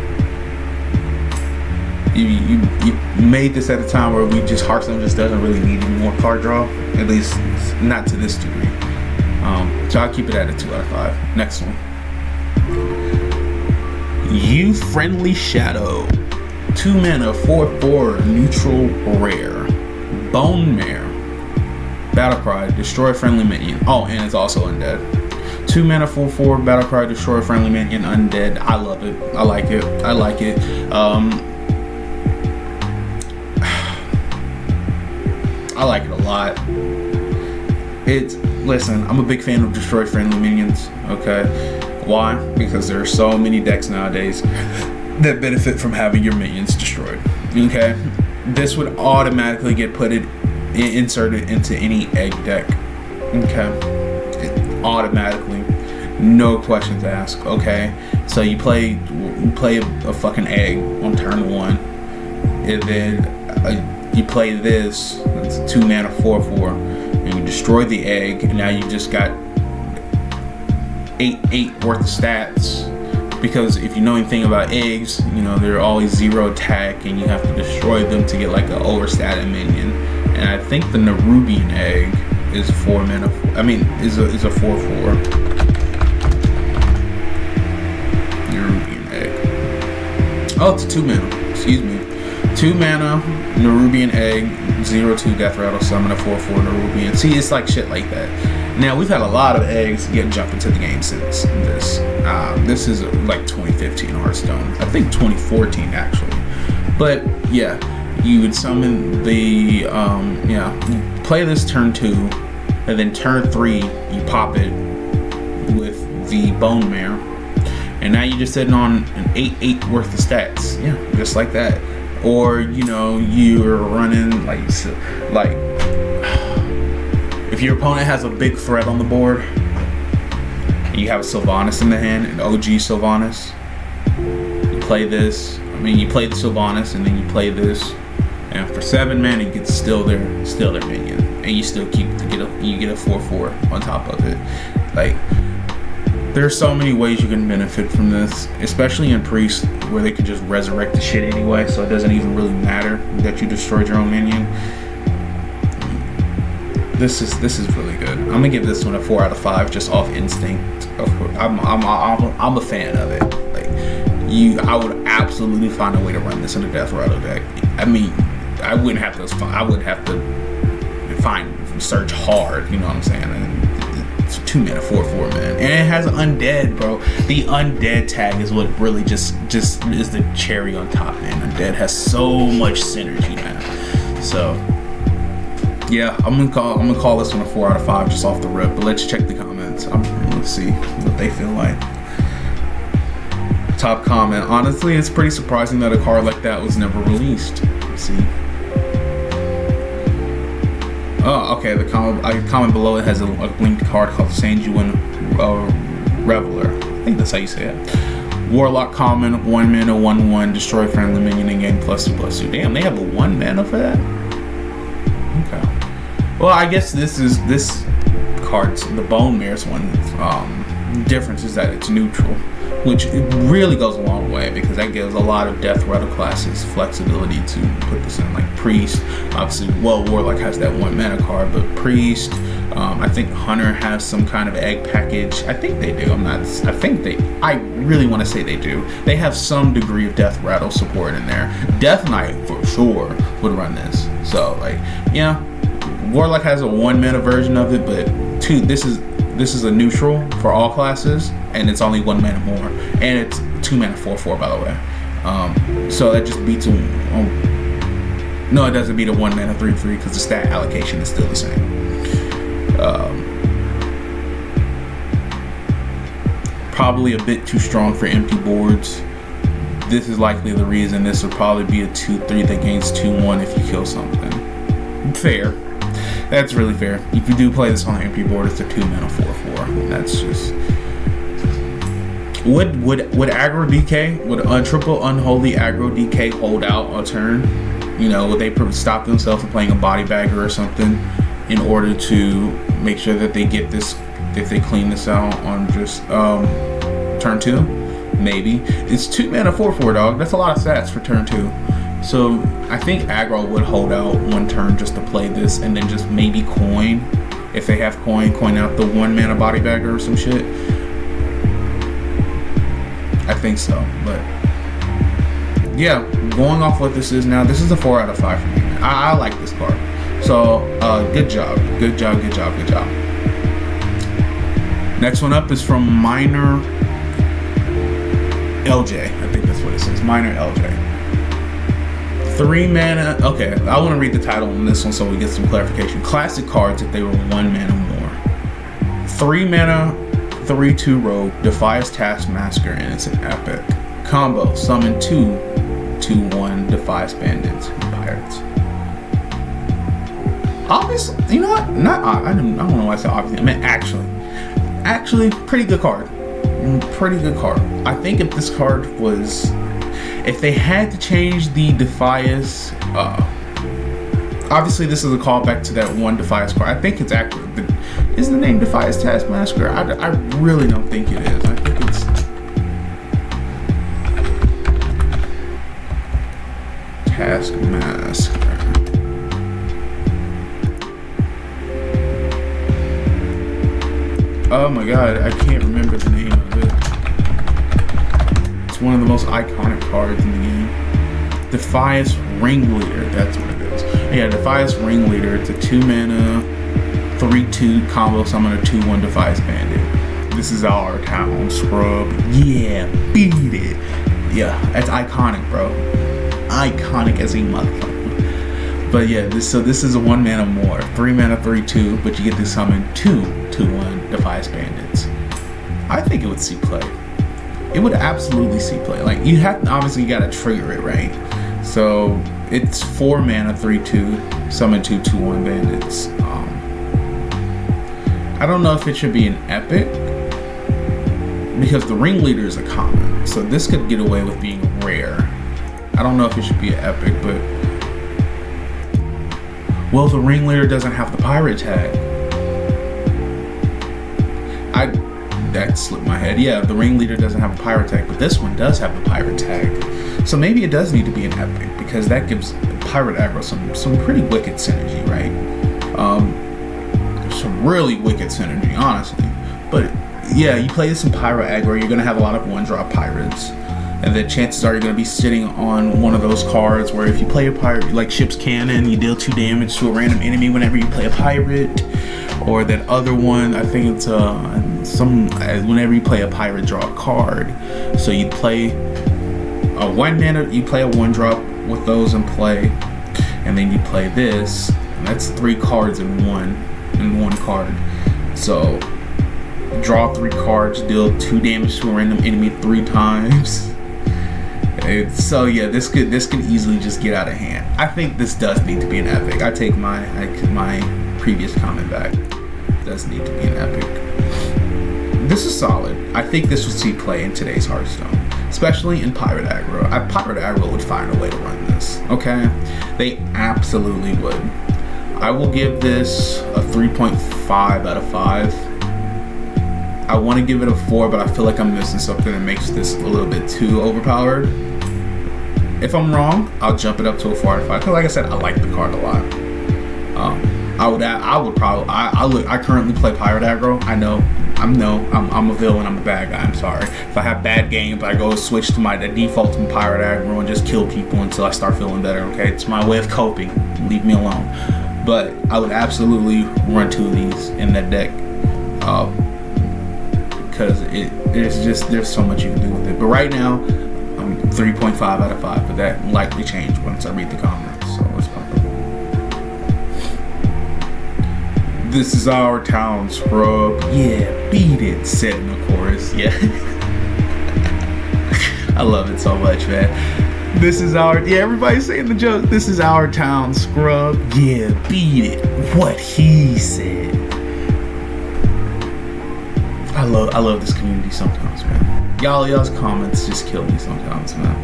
you made this at a time where Hearthstone just doesn't really need any more card draw, at least not to this degree. So I'll keep it at a 2 out of 5. Next one. You Friendly Shadow. 2 mana 4/4 neutral rare. Bone Mare. Battlecry, destroy friendly minion. Oh, and it's also undead. 2 mana 4/4 Battlecry, destroy friendly minion, undead. I love it. I like it. I like it a lot. Listen, I'm a big fan of destroy friendly minions, okay? Why? Because there are so many decks nowadays that benefit from having your minions destroyed, okay? This would automatically get inserted into any egg deck, okay? Automatically, no questions asked, okay? So you play a fucking egg on turn 1, and then you play this. It's a 2 mana 4/4. And you destroy the egg, and now you just got 8 worth of stats. Because if you know anything about eggs, you know they're always 0 attack, and you have to destroy them to get like an overstated minion. And I think the Nerubian egg is 4 mana. Is a 4/4. Nerubian egg. Oh, it's a 2 mana. Excuse me. 2 mana Nerubian egg. 0/2 death rattle, summon a 4/4 Nerubian. See, it's like shit like that. Now we've had a lot of eggs get jump into the game since this. This is like 2015 Hearthstone. I think 2014 actually. But yeah, you would summon the play this turn 2, and then turn 3 you pop it with the Bone Mare, and now you're just sitting on an 8/8 worth of stats. Yeah, just like that. Or you're running like if your opponent has a big threat on the board and you have a Sylvanas in the hand, an OG Sylvanas, you play this. You play the Sylvanas and then you play this, and for 7 mana you get still their minion, and you still get a 4/4 on top of it. Like, there's so many ways you can benefit from this, especially in Priest, where they can just resurrect the shit anyway, so it doesn't even really matter that you destroyed your own minion. This is really good. I'm gonna give this one a 4 out of 5 just off instinct. I'm a fan of it. Like, I would absolutely find a way to run this in a Death Rattle deck. I wouldn't have to search hard. You know what I'm saying? And it's 2 mana 4/4, man, and it has undead, bro. The undead tag is what really just is the cherry on top, man. Undead has so much synergy, man. So yeah, I'm gonna call this one a 4 out of 5 just off the rip. But let's check the comments. Let's see what they feel like. Top comment: honestly, it's pretty surprising that a card like that was never released. Let's see. Oh, okay. The comment below it has a linked card called Sanguine Reveler. I think that's how you say it. Warlock common, 1 mana, 1/1, destroy friendly minion in game +2/+2. Damn, they have a 1 mana for that. Okay. Well, I guess this card's the Bone Mare's one. Difference is that it's neutral, which it really goes a long way, because that gives a lot of Death Rattle classes flexibility to put this in, like Priest. Obviously, Warlock has that 1 mana card, but Priest, I think Hunter has some kind of egg package. I think they do. I really want to say they do. They have some degree of Death Rattle support in there. Death Knight for sure would run this. So, like, yeah, Warlock has a 1 mana version of it, but this is a neutral for all classes, and it's only 1 mana more, and it's 2 mana 4/4, by the way. So that just beats no, it doesn't beat a 1 mana 3/3 because the stat allocation is still the same. Probably a bit too strong for empty boards. This is likely the reason this would probably be a 2/3 that gains 2/1 if you kill something. Fair. That's really fair. If you do play this on an empty board, it's a 2 mana 4/4. That's just. Would aggro DK, would a triple unholy aggro DK hold out a turn? Would they stop themselves from playing a body bagger or something in order to make sure that they get this, if they clean this out on just turn 2? Maybe. It's 2 mana 4/4, dog. That's a lot of stats for turn 2. So I think aggro would hold out 1 turn just to play this, and then just maybe coin, if they have coin out the 1 mana body bagger or some shit. I think so, but yeah, going off what this is now, this is a 4 out of 5 for me. I like this card. So good job. Next one up is from Minor LJ. I think that's what it says. Minor LJ. 3 mana. Okay, I want to read the title on this one so we get some clarification. Classic cards if they were 1 mana more. 3 mana, 3/2 rogue, defies Taskmaster, and it's an epic combo. Summon 2/1, defies bandits and pirates. Obviously, you know what? I don't know why I said obviously. I mean actually, pretty good card. I think if this card was, if they had to change the Defias, obviously this is a callback to that one Defias card. I think it's actually, is the name Defias Taskmaster? I really don't think it is. I think it's Taskmaster. Oh my god, I can't remember the name of it. It's one of the most iconic cards in the game. Defias Ringleader, that's what it is. Yeah, Defias Ringleader, it's a 2 mana 3/2 combo summon a 2/1 Defiance Bandit. This is our town scrub. Yeah, beat it. Yeah, that's iconic, bro. Iconic as a motherfucker. But yeah, this is a 1 mana more. 3 mana, 3/2, but you get to summon 2/1 Defiance Bandits. I think it would see play. It would absolutely see play. Like, you have to, obviously you gotta trigger it, right? So it's 4 mana, 3/2, summon 2/1 bandits. I don't know if it should be an epic, because the ringleader is a common, so this could get away with being rare. I don't know if it should be an epic, but well, the ringleader doesn't have the pirate tag. That slipped my head. Yeah, the ringleader doesn't have a pirate tag, but this one does have the pirate tag. So maybe it does need to be an epic, because that gives pirate aggro some pretty wicked synergy, right? Some really wicked synergy, honestly. But yeah, you play some pirate aggro, you're gonna have a lot of 1-drop pirates, and then chances are you're gonna be sitting on one of those cards where if you play a pirate, like Ship's Cannon, you deal 2 damage to a random enemy whenever you play a pirate. Or that other one, I think it's whenever you play a pirate, draw a card. So you play a 1 mana, you play a 1-drop with those in play, and then you play this, and that's 3 cards in one card. So draw 3 cards, deal 2 damage to a random enemy 3 times. So yeah, this could easily just get out of hand. I think this does need to be an epic. I take my previous comment back. It does need to be an epic. This is solid. I think this would see play in today's Hearthstone, especially in pirate aggro. Pirate aggro would find a way to run this. Okay, they absolutely would. I will give this a 3.5 out of 5. I want to give it a 4, but I feel like I'm missing something that makes this a little bit too overpowered. If I'm wrong, I'll jump it up to a 4 out of 5. Because like I said, I like the card a lot. I currently play pirate aggro. I'm a villain. I'm a bad guy. I'm sorry. If I have bad games, I go switch to my default to pirate aggro and just kill people until I start feeling better. Okay, it's my way of coping. Leave me alone. But I would absolutely run 2 of these in that deck. Because there's so much you can do with it. But right now, I'm 3.5 out of 5, but that will likely change once I read the comments. So let's pump it. This is our town scrub. Yeah, beat it, said in the chorus. Yeah. I love it so much, man. This is everybody's saying the joke. This is our town scrub. Yeah, beat it. What he said. I love this community sometimes, man. Y'all's comments just kill me sometimes, man.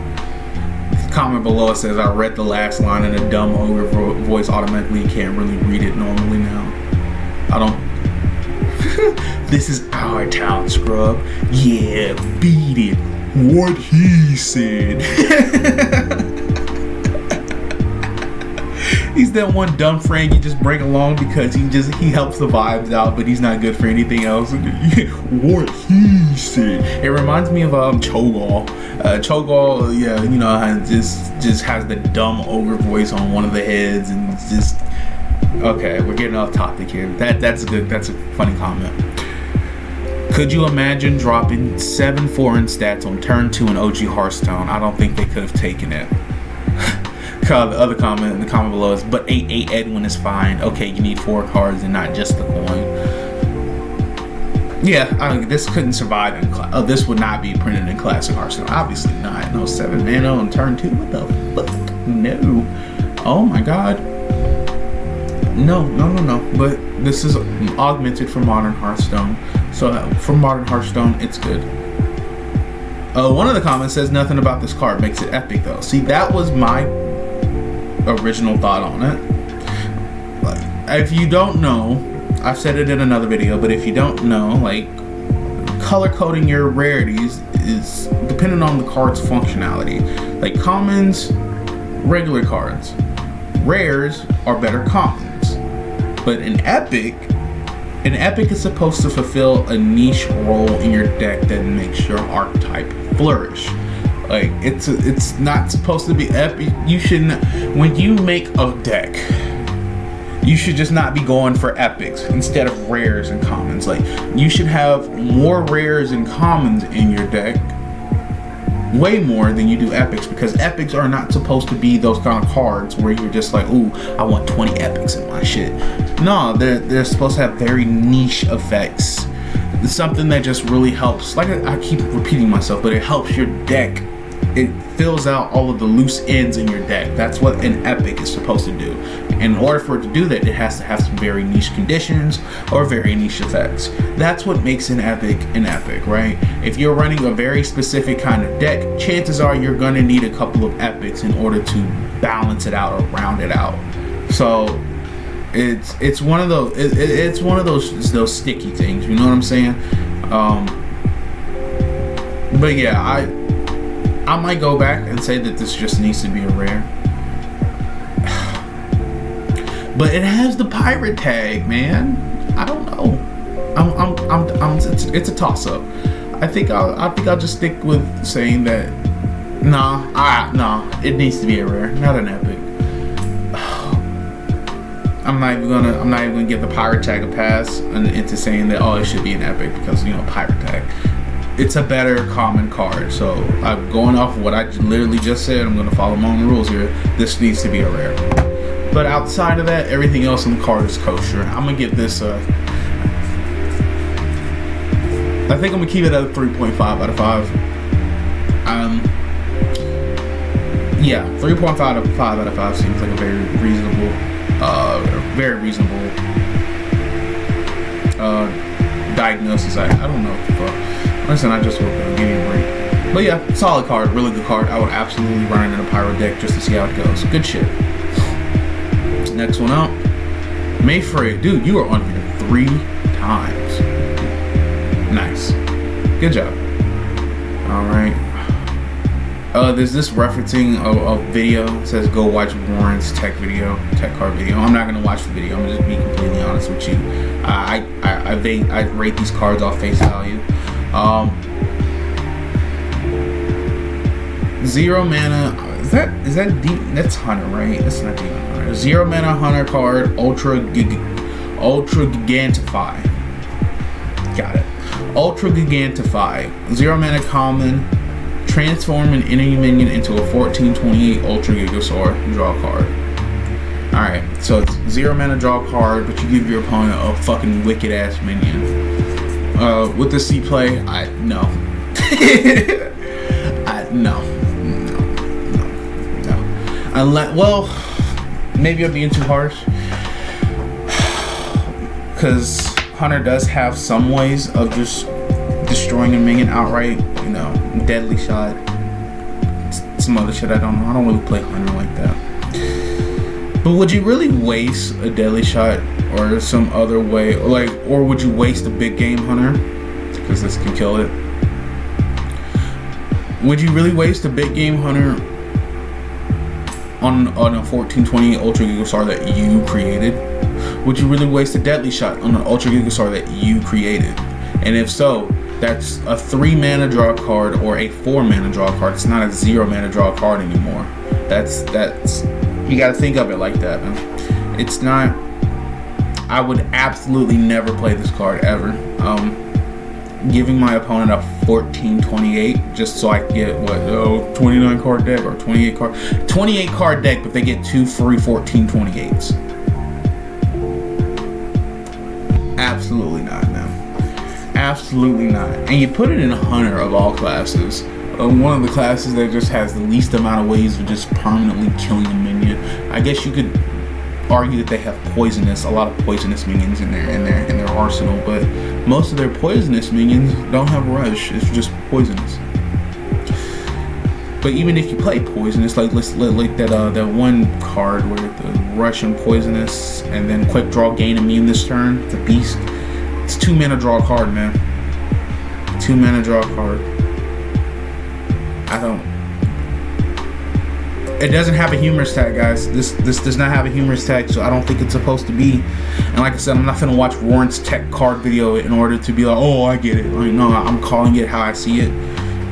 The comment below it says, I read the last line in a dumb ogre voice automatically and can't really read it normally now. I don't. This is our town scrub. Yeah, beat it. What he said. He's that one dumb friend you just bring along because he helps the vibes out, but he's not good for anything else. What he said. It reminds me of Cho'Gall. Cho'Gall, yeah, you know, just has the dumb ogre voice on one of the heads, and just okay. We're getting off topic here. That's a funny comment. Could you imagine dropping 7 foreign stats on turn 2 in OG Hearthstone? I don't think they could have taken it. The other comment in the comment below is, but 8/8 Edwin is fine. Okay, you need 4 cards and not just the coin. Yeah, this couldn't survive in this would not be printed in Classic Hearthstone. Obviously not. No 7 mana on turn 2. What the fuck? No. Oh my god. No. But this is augmented for Modern Hearthstone. So for Modern Hearthstone, it's good. One of the comments says nothing about this card makes it epic though. See, that was my original thought on it. Like, if you don't know, I've said it in another video, but if you don't know, like, color coding your rarities is dependent on the card's functionality. Like commons, regular cards. Rares are better commons. But an epic is supposed to fulfill a niche role in your deck that makes your archetype flourish. Like, it's not supposed to be epic. You shouldn't, when you make a deck, You should just not be going for epics instead of rares and commons. Like, you should have more rares and commons in your deck, way more than you do epics, because epics are not supposed to be those kind of cards where you're just like, ooh, I want 20 epics in my shit. No, they're supposed to have very niche effects. It's something that just really helps. Like, I keep repeating myself, but it helps your deck. It fills out all of the loose ends in your deck. That's what an epic is supposed to do. And in order for it to do that, it has to have some very niche conditions or very niche effects. That's what makes an epic, right? If you're running a very specific kind of deck, chances are you're gonna need a couple of epics in order to balance it out or round it out. So it's one of those it's one of those sticky things. You know what I'm saying? But yeah, I might go back and say that this just needs to be a rare. But it has the pirate tag, man. I don't know. It's a toss up. I think I'll just stick with saying that nah, it needs to be a rare, not an epic. I'm not even gonna give the pirate tag a pass into saying that, oh, it should be an epic, because, you know, pirate tag. It's a better common card. So I'm going off of what I literally just said. I'm going to follow my own rules here. This needs to be a rare. But outside of that, everything else on the card is kosher. I'm going to give this I think I'm going to keep it at a 3.5 out of 5. Yeah, 3.5 out of 5 seems like a very reasonable diagnosis. I don't know what the fuck. Listen, I just woke up, give me a break. But yeah, solid card, really good card. I would absolutely run it in a pyro deck just to see how it goes. Good shit. Next one out, Mayfrey. Dude, you are on here 3 times. Nice. Good job. Alright. There's this referencing a video. It says go watch Warren's tech card video. I'm not gonna watch the video. I'm gonna just be completely honest with you. I rate these cards off face value. 0 mana. Is that deep? That's Hunter, right? That's not Demon Hunter. 0 mana Hunter card. Ultra Gigantify. Got it. Ultra Gigantify. 0 mana common. Transform an enemy minion into a 14/28 Ultra Gigasaur. Draw a card. Alright, so it's 0 mana, draw a card, but you give your opponent a fucking wicked ass minion. With the C play, no. No. Unless, well, maybe I'm being too harsh. Because Hunter does have some ways of just destroying a minion outright. You know, deadly shot. Some other shit I don't know. I don't really play Hunter like that. But would you really waste a deadly shot or some other way, or would you waste a big game Hunter? Because this can kill it. Would you really waste a big game Hunter on a 14/28 Ultra Gigasaur that you created? Would you really waste a deadly shot on an Ultra Gigasaur that you created? And if so, that's a 3 mana draw card or a 4 mana draw card. It's not a 0 mana draw card anymore. That's you gotta think of it like that, man. It's not. I would absolutely never play this card ever. Giving my opponent a 14/28 just so I can get 29 card deck or 28 card deck, but they get 2 free 14/28s. Absolutely not, man. Absolutely not. And you put it in a Hunter of all classes. One of the classes that just has the least amount of ways of just permanently killing a minion. I guess you could argue that they have a lot of poisonous minions in their arsenal, but most of their poisonous minions don't have rush. It's just poisonous. But even if you play poisonous, like that one card where the rush and poisonous, and then quick draw, gain immune this turn. It's a beast. It's 2 mana draw card, man. 2 mana draw card. It doesn't have a humorous tag, guys. This does not have a humorous tag, so I don't think it's supposed to be. And like I said, I'm not gonna watch Warren's tech card video in order to be like, oh, I get it. Like, no, I'm calling it how I see it,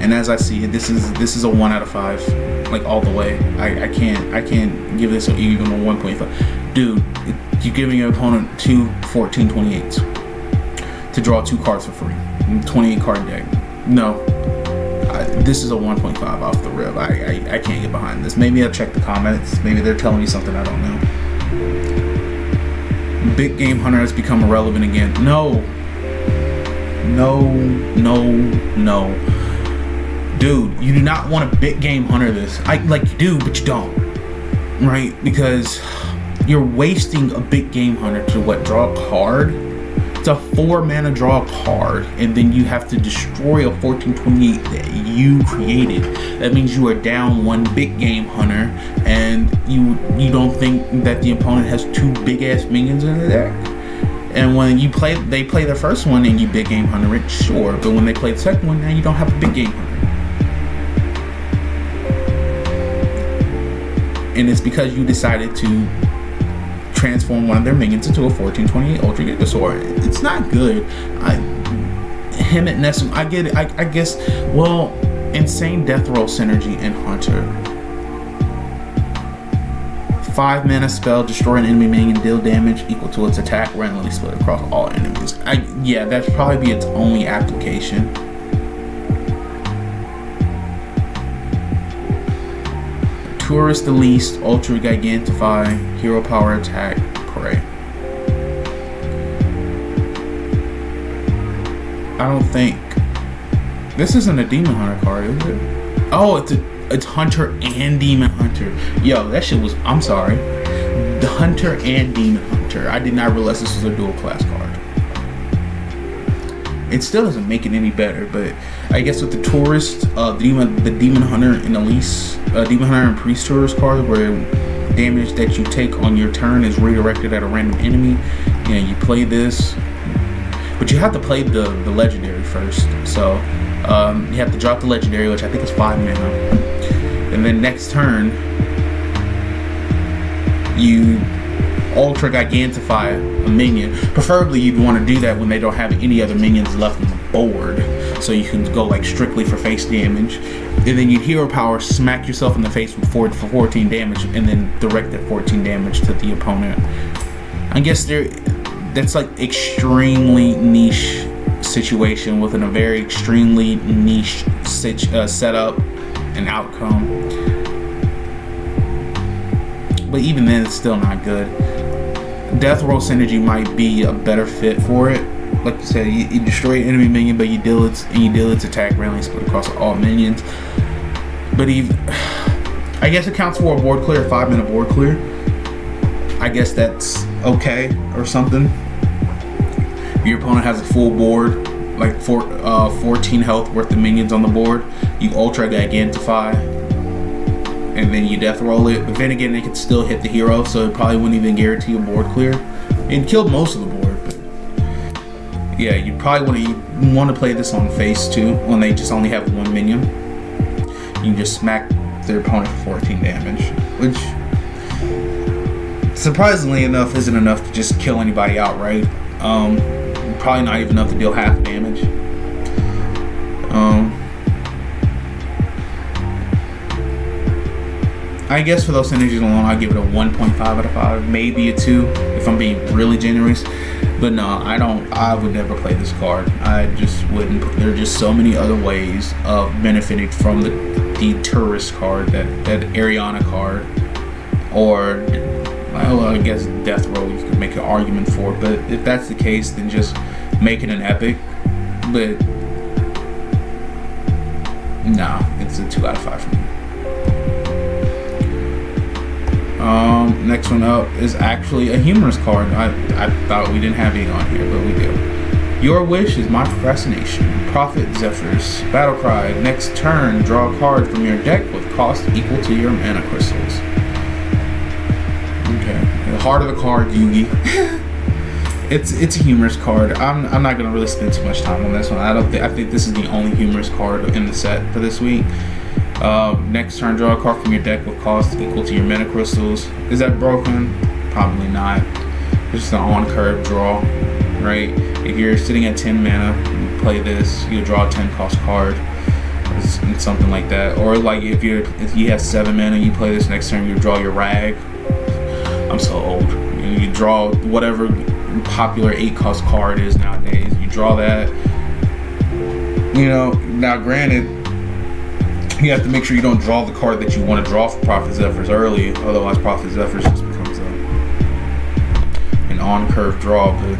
and as I see it, this is a 1 out of 5, like all the way. I can't give this even a 1.5. Dude, You're giving your opponent 2 14/28s to draw 2 cards for free. 28 card deck. No. This is a 1.5 off the rip. I can't get behind this. Maybe I'll check the comments. Maybe they're telling me something I don't know. Big Game Hunter has become irrelevant again. No. Dude, you do not want to Big Game Hunter this. You do, but you don't. Right? Because you're wasting a Big Game Hunter to draw a card? It's a 4 mana draw card, and then you have to destroy a 14/28 that you created. That means you are down 1 Big Game Hunter, and you don't think that the opponent has 2 big ass minions in the deck. And when they play the first one and you Big Game Hunter it, sure, but when they play the second one, now you don't have a Big Game Hunter. And it's because you decided to transform one of their minions into a 14/28 Ultra Gigasaur. It's not good. Him at Nessun, I get it. I guess, well, insane Death Roll synergy in Hunter. 5 mana spell, destroy an enemy minion, deal damage equal to its attack, randomly split across all enemies. Yeah, that'd probably be its only application. Tourist the least, Ultra Gigantify, Hero Power Attack, Prey. I don't think this isn't a Demon Hunter card, is it? Oh, it's Hunter and Demon Hunter. Yo, that shit was. I'm sorry, the Hunter and Demon Hunter. I did not realize this was a dual class card. It still doesn't make it any better, but I guess with the Tourist, the Demon Hunter and Elise, Demon Hunter and Priest Tourist card, where damage that you take on your turn is redirected at a random enemy, you play this, but you have to play the legendary first. So you have to drop the legendary, which I think is 5 mana, and then next turn you Ultra Gigantify a minion. Preferably you'd want to do that when they don't have any other minions left on the board, so you can go strictly for face damage, and then you'd Hero Power, smack yourself in the face with 14 damage, and then direct that 14 damage to the opponent. I guess that's extremely niche situation within a very extremely niche setup and outcome, but even then it's still not good. Death Roll synergy might be a better fit for it. Like you said, you destroy an enemy minion, but you deal its attack randomly split across all minions. But I guess it counts for a board clear, 5 mana board clear. I guess that's okay or something. If your opponent has a full board, 14 health worth of minions on the board, you Ultra Gigantify, and then you Death Roll it. But then again, it could still hit the hero, so it probably wouldn't even guarantee a board clear. It killed most of the board, but yeah, you probably want to play this on face too, when they just only have 1 minion. You can just smack their opponent for 14 damage, which surprisingly enough isn't enough to just kill anybody outright. Probably not even enough to deal half damage. I guess for those synergies alone, I'd give it a 1.5 out of 5, maybe a 2 if I'm being really generous. But no, I would never play this card. I just wouldn't. There are just so many other ways of benefiting from the Tourist card, that Ariana card, or I guess Death Roll you could make an argument for. But if that's the case, then just make it an epic. But nah, it's a 2 out of 5 for me. Next one up is actually a humorous card. I thought we didn't have any on here, but we do. Your Wish is My Procrastination. Prophet Zephyrs. Battle Cry. Next turn, draw a card from your deck with cost equal to your mana crystals. Okay. The heart of the card, Yugi. It's a humorous card. I'm not gonna really spend too much time on this one. I think this is the only humorous card in the set for this week. Next turn, draw a card from your deck with cost equal to your mana crystals. Is that broken? Probably not. It's just an on-curve draw, right? If you're sitting at 10 mana, you play this, you draw a 10 cost card, or something like that. Or if you have 7 mana, you play this next turn, you draw your rag. I'm so old. You draw whatever popular 8-cost card is nowadays. You draw that. You know, now granted, you have to make sure you don't draw the card that you want to draw for Prophet Zephyrs early. Otherwise, Prophet Zephyrs just becomes an on-curve draw. But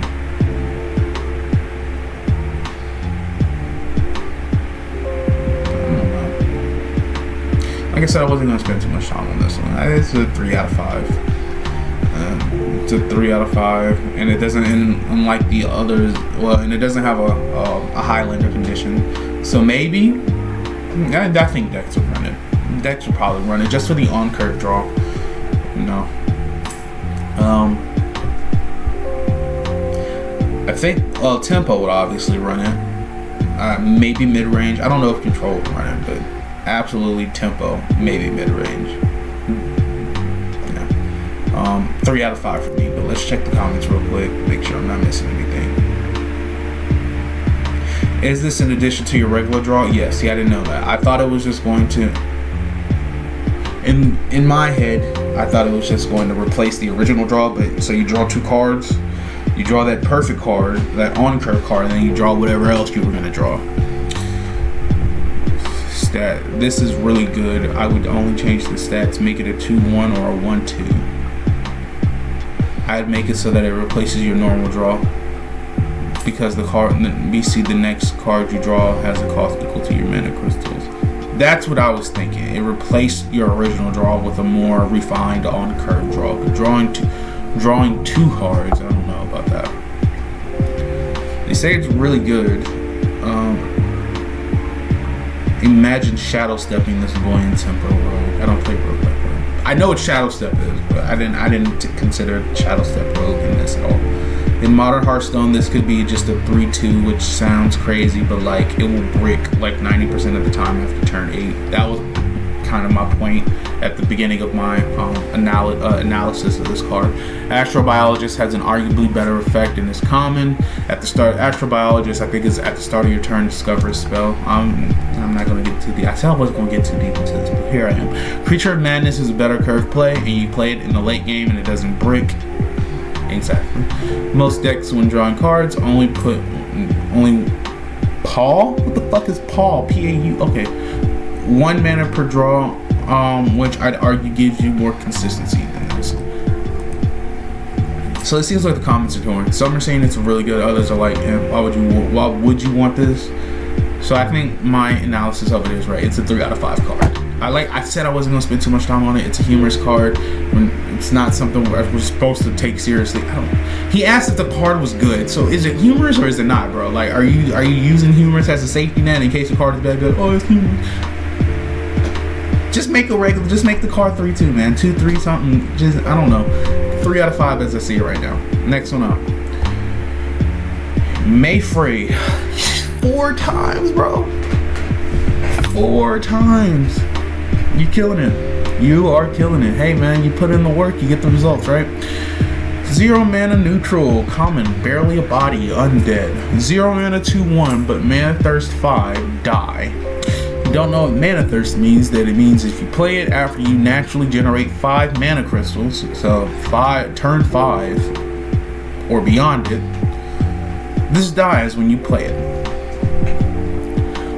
like I said, I wasn't going to spend too much time on this one. It's a 3 out of 5. It's a 3 out of 5, and it doesn't, unlike the others, well, and it doesn't have a Highlander condition. So maybe, I think decks would run it. Decks would probably run it just for the on-curve draw. You know. I think, well, Tempo would obviously run it. Maybe mid-range. I don't know if Control would run it, but absolutely Tempo, maybe mid-range. Yeah. 3 out of 5 for me, but let's check the comments real quick, make sure I'm not missing anything. Is this in addition to your regular draw? Yes. See, I didn't know that. I thought it was just going to, in my head, I thought it was just going to replace the original draw, but so you draw 2 cards, you draw that perfect card, that on-curve card, and then you draw whatever else you were going to draw. This is really good. I would only change the stats, make it a 2-1 or a 1-2. I'd make it so that it replaces your normal draw, because the card, the next card you draw has a cost equal to your mana crystals. That's what I was thinking. It replaced your original draw with a more refined on-curve draw. But drawing 2 cards, I don't know about that. They say it's really good. Imagine shadow stepping this boy in Tempo Rogue. I don't play Rogue like that. I know what shadow step is, but I didn't consider shadow step Rogue in this at all. In Modern Hearthstone, this could be just a 3-2, which sounds crazy, but like it will brick like 90% of the time after turn 8. That was kind of my point at the beginning of my analysis of this card. Astrobiologist has an arguably better effect in this common. At the start, Astrobiologist, I think, is at the start of your turn, discover a spell. I'm not going to get too deep. I said I wasn't going to get too deep into this, but here I am. Creature of Madness is a better curve play, and you play it in the late game, and it doesn't brick. Exactly. Most decks, when drawing cards, only Paul? What the fuck is Paul? P-A-U? Okay. 1 mana per draw, which I'd argue gives you more consistency than this. So it seems like the comments are doing. Some are saying it's really good. Others are like, why would you want this? So I think my analysis of it is right. It's a 3 out of 5 card. I said I wasn't gonna spend too much time on it. It's a humorous card. When it's not something we're supposed to take seriously. He asked if the card was good. So is it humorous or is it not, bro? Like, are you using humorous as a safety net in case the card is bad? Good. Oh, it's humorous. Just make the card 3-2, man. 2-3 something. Just, I don't know. 3 out of 5 as I see it right now. Next one up. Mayfrey. 4 times, bro. 4 times. You're killing it. You are killing it. Hey, man, you put in the work, you get the results, right? 0 mana neutral, common, barely a body, undead. 0 mana 2/1, but mana thirst 5, die. You don't know what mana thirst means? That it means if you play it after you naturally generate 5 mana crystals, so turn 5 or beyond it, this dies when you play it.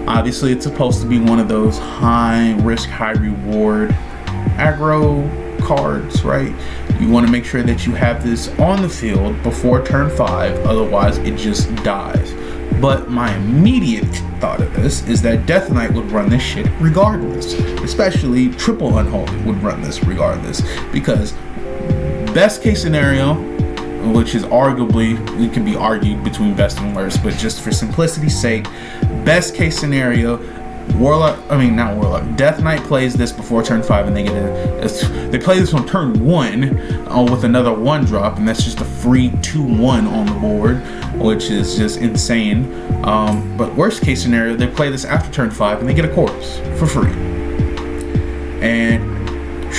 Obviously, it's supposed to be one of those high risk, high reward aggro cards, right? You want to make sure that you have this on the field before turn 5, otherwise it just dies. But my immediate thought of this is that Death Knight would run this shit regardless. Especially Triple Unholy would run this regardless. Because best case scenario, which is arguably, it can be argued between best and worst, but just for simplicity's sake, best case scenario, Death Knight plays this before turn 5, and they play this on turn 1 with another 1-drop, and that's just a free 2/1 on the board, which is just insane. But worst case scenario, they play this after turn 5, and they get a corpse for free. And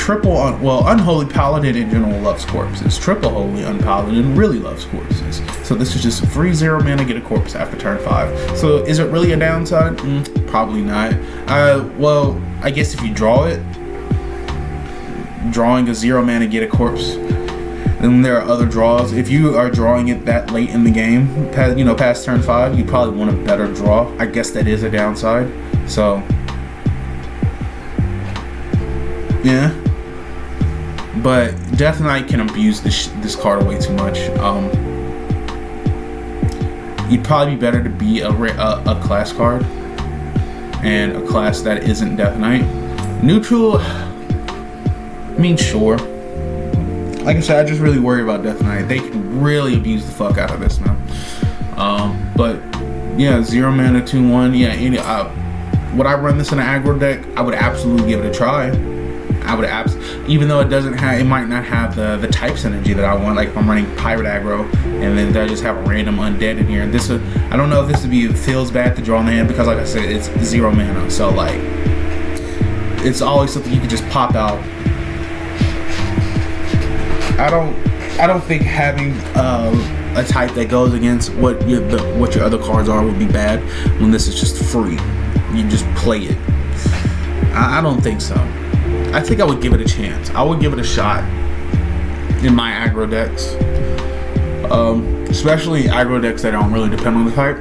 Unholy Paladin in general loves corpses. Triple Holy Unpaladin really loves corpses. So this is just a free 0 mana, get a corpse after turn 5. So is it really a downside? Probably not. Well, I guess if you draw it, drawing a 0 mana, get a corpse, Then there are other draws. If you are drawing it that late in the game, past turn 5, you probably want a better draw. I guess that is a downside. So, yeah. But Death Knight can abuse this card way too much. You'd probably be better to be a class card, and a class that isn't Death Knight. Neutral, I mean, sure. Like I said, I just really worry about Death Knight. They can really abuse the fuck out of this now. But yeah, 0 mana 2/1. Yeah, would I run this in an aggro deck? I would absolutely give it a try. Even though it might not have the type synergy that I want. Like if I'm running pirate aggro, and then I just have a random undead in here. And I don't know if it feels bad to draw in the hand, because like I said, it's 0 mana. So like, it's always something you can just pop out. I don't think having a type that goes against what your other cards are would be bad when this is just free. You just play it. I don't think so. I think I would give it a chance. I would give it a shot in my aggro decks, especially aggro decks that don't really depend on the type,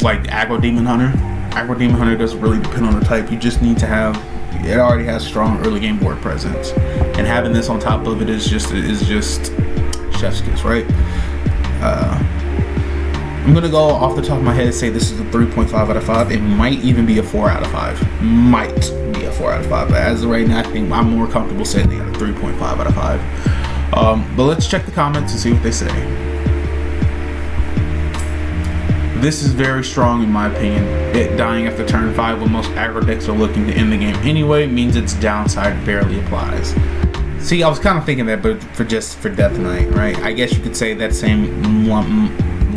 like Aggro Demon Hunter. Aggro Demon Hunter doesn't really depend on the type. You just need to have. It already has strong early game board presence, and having this on top of it is just chef's kiss, right? I'm gonna go off the top of my head and say this is a 3.5 out of 5. It might even be a 4 out of 5. Might be a 4 out of 5, but as of right now, I think I'm more comfortable saying it at a 3.5 out of 5. But let's check the comments and see what they say. This is very strong in my opinion. It dying after turn 5 when most aggro decks are looking to end the game anyway means its downside barely applies. See, I was kind of thinking that, but for Death Knight, right? I guess you could say that same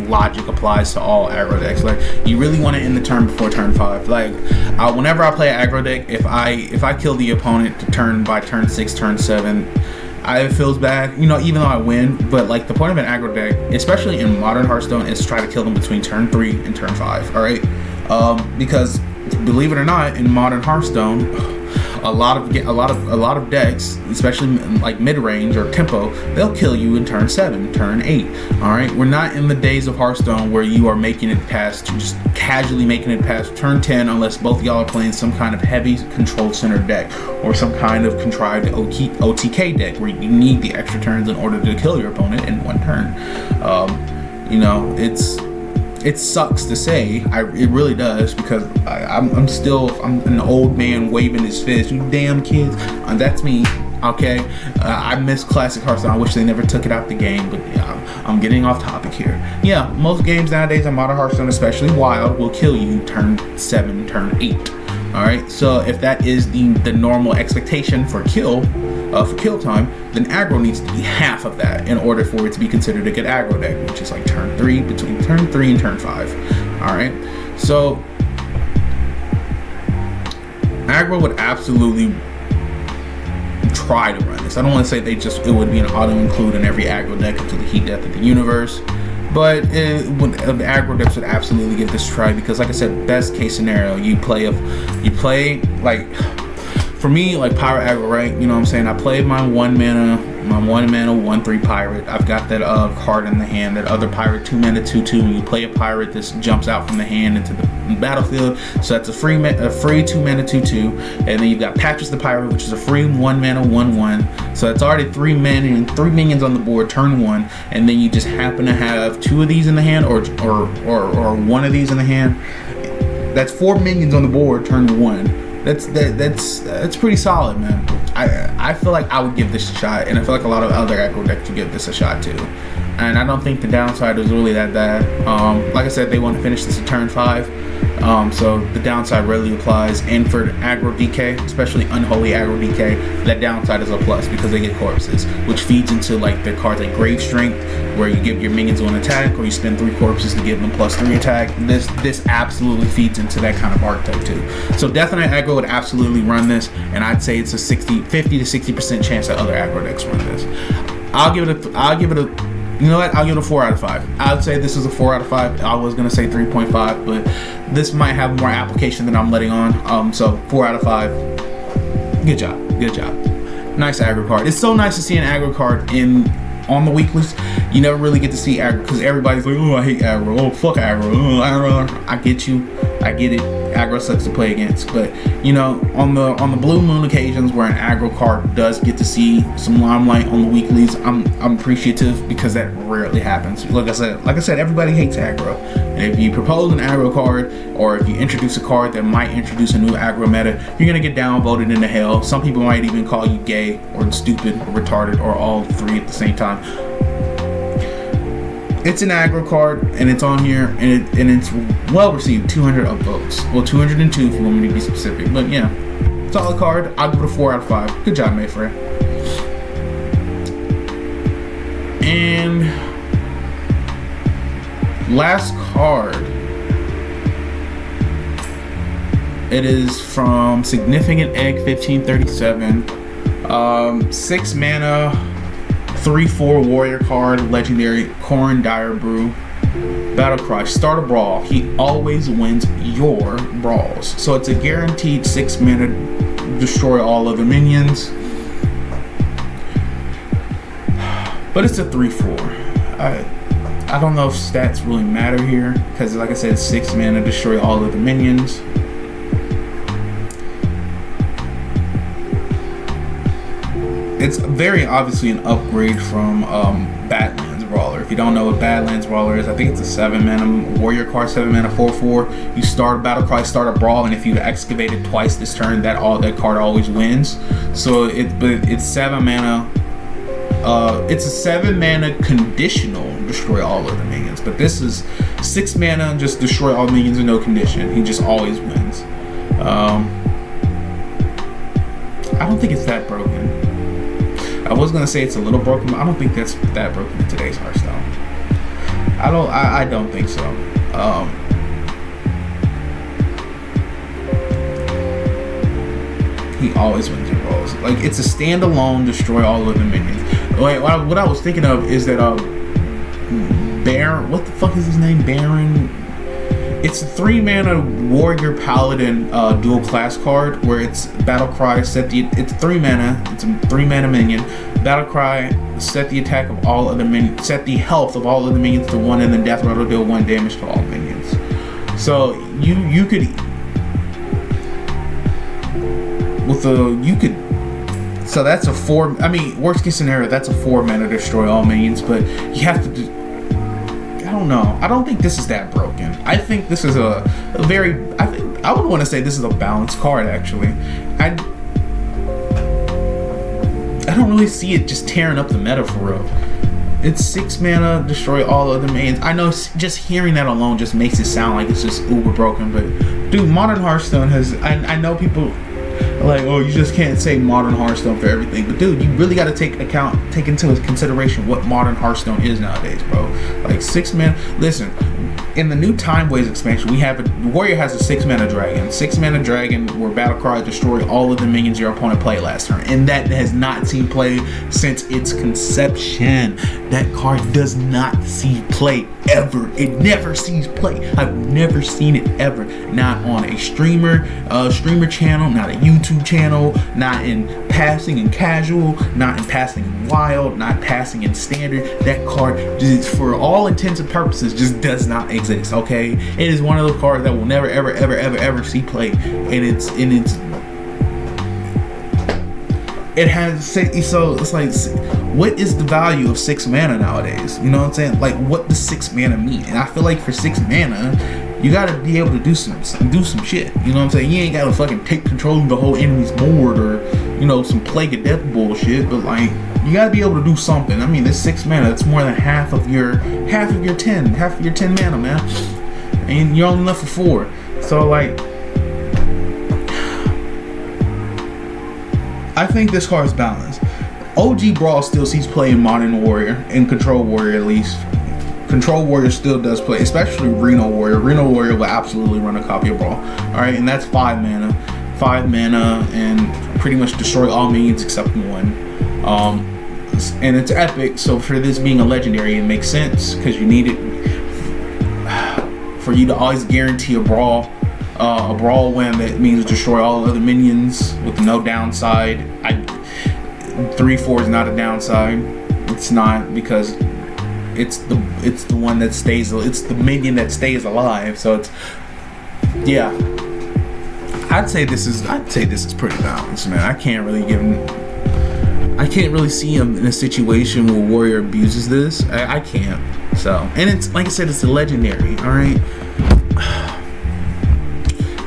logic applies to all aggro decks. Like, you really want to end the turn before turn 5. Like, whenever I play an aggro deck, if I kill the opponent by turn 6, turn 7, it feels bad, even though I win. But like, the point of an aggro deck, especially in modern Hearthstone, is to try to kill them between turn 3 and turn 5. All right, because believe it or not, in modern Hearthstone, a lot of decks, especially like mid-range or tempo, they'll kill you in turn 7, turn 8. All right, we're not in the days of Hearthstone where you are making it past, just casually making it past turn 10, unless both y'all are playing some kind of heavy control center deck or some kind of contrived OTK deck where you need the extra turns in order to kill your opponent in one turn. It sucks to say, it really does, because I'm an old man waving his fist. You damn kids, that's me. Okay, I miss classic Hearthstone. I wish they never took it out the game, but yeah, I'm getting off topic here. Yeah, most games nowadays in modern Hearthstone, especially Wild, will kill you turn 7, turn 8. All right, so if that is the normal expectation for kill time, then aggro needs to be half of that in order for it to be considered a good aggro deck, which is like turn 3, between turn 3 and turn 5. All right, so aggro would absolutely try to run this. I don't want to say it would be an auto include in every aggro deck until the heat death of the universe, but the aggro decks would absolutely give this a try, because like I said, best case scenario, you play like, for me, like pirate aggro, right? You know what I'm saying? I played my 1 mana 1/3 pirate. I've got that card in the hand, that other pirate 2 mana 2/2. When you play a pirate, this jumps out from the hand into the battlefield. So that's a free 2 mana 2/2. And then you've got Patches the Pirate, which is a free 1 mana 1/1. So that's already 3 mana and 3 minions on the board turn 1. And then you just happen to have 2 of these in the hand, or 1 of these in the hand. That's 4 minions on the board turn 1. That's pretty solid, man. I feel like I would give this a shot, and I feel like a lot of other aggro decks would give this a shot too. And I don't think the downside is really that bad. Like I said, they want to finish this at turn 5, so the downside rarely applies. And for aggro DK, especially unholy aggro DK, that downside is a plus, because they get corpses, which feeds into like their cards like Grave Strength, where you give your minions 1 attack, or you spend 3 corpses to give them +3 attack. This absolutely feeds into that kind of archetype too. So Death Knight aggro would absolutely run this, and I'd say it's a 50 to 60% chance that other aggro decks run this. I'll give it a you know what? I'll give it a 4 out of 5. I'd say this is a 4 out of 5. I was gonna say 3.5, but this might have more application than I'm letting on. So 4 out of 5. Good job. Nice aggro card. It's so nice to see an aggro card on the weeklies. You never really get to see aggro because everybody's like, oh, I hate aggro. Oh, fuck aggro. Oh, aggro. I get you. I get it. Aggro sucks to play against, but you know, on the blue moon occasions where an aggro card does get to see some limelight on the weeklies, I'm appreciative because that rarely happens. Like I said, everybody hates aggro, and if you propose an aggro card or if you introduce a card that might introduce a new aggro meta, you're gonna get downvoted into hell. Some people might even call you gay or stupid or retarded or all three at the same time. It's an aggro card, and it's on here, and it's well received. 200 upvotes. Well, 202 if you want me to be specific. But yeah, solid card. I'll give it a 4 out of 5. Good job, Mayfair. And last card. It is from Significant Egg 1537. 6 mana. 3/4 warrior card, legendary Corrin Direbrew. Battlecry, start a brawl. He always wins your brawls. So it's a guaranteed 6 mana, destroy all other minions. But it's a 3/4. I don't know if stats really matter here because, like I said, 6 mana, destroy all other minions. It's very obviously an upgrade from Badlands Brawler. If you don't know what Badlands Brawler is, I think it's a 7 mana warrior card, 7 mana 4/4. You start a Battlecry, start a brawl, and if you excavate it twice this turn, that card always wins. So it's 7 mana. It's a 7 mana conditional destroy all of the minions, but this is 6 mana just destroy all minions with no condition. He just always wins. I don't think it's that broken. I was gonna say it's a little broken, but I don't think that's that broken in today's Hearthstone. I don't think so. He always wins your rolls. Like, it's a standalone destroy all of the minions. Like, what I was thinking of is that Baron, what the fuck is his name? Baron. It's a 3 mana warrior paladin dual class card where it's Battlecry, it's 3 mana, it's a 3 mana minion. Battlecry, set the attack of all other minions, set the health of all other minions to 1, and then death rattle deal 1 damage to all minions. So you could so that's a 4, I mean, worst case scenario, that's a 4 mana destroy all minions, but you have to do, I don't know. I don't think this is that broken. I think this is a very, I would want to say this is a balanced card, actually. I don't really see it just tearing up the meta for real. It's 6 mana, destroy all other minions. I know just hearing that alone just makes it sound like it's just uber broken, but dude, Modern Hearthstone has, I know people are like, oh, you just can't say Modern Hearthstone for everything, but dude, you really got to take into consideration what Modern Hearthstone is nowadays, bro. Like 6 mana, listen, in the new Time Waves expansion, we have Warrior has a 6 mana dragon. 6 mana dragon where Battlecry destroy all of the minions your opponent played last turn. And that has not seen play since its conception. That card does not see play ever. It never sees play. I've never seen it ever. Not on a streamer channel, not a YouTube channel, not in passing and casual, not in passing and wild, not passing in standard. That card just, for all intents and purposes, just does not exist. Okay, it is one of those cards that will never ever see play, and it has, so it's like, what is the value of 6 mana nowadays? You know what I'm saying? Like, what does 6 mana mean? And I feel like for 6 mana, you gotta be able to do some shit. You know what I'm saying? You ain't gotta fucking take control of the whole enemy's board or, you know, some plague of death bullshit. But like, you gotta be able to do something. I mean, it's 6 mana. That's more than half of your 10 mana, man. And you're only left for 4. So like, I think this card is balanced. OG Brawl still sees play in Modern Warrior, in Control Warrior at least. Control Warrior still does play, especially Reno Warrior. Reno Warrior will absolutely run a copy of Brawl. Alright, and that's 5 mana. 5 mana and pretty much destroy all minions except 1. And it's epic, so for this being a legendary, it makes sense because you need it for you to always guarantee a brawl win that means destroy all other minions with no downside. 3/4 is not a downside. It's not, because it's the one that stays. It's the minion that stays alive. So it's, yeah. I'd say this is pretty balanced, man. I can't really see him in a situation where Warrior abuses this. I can't. So, and it's like I said, it's a legendary. All right.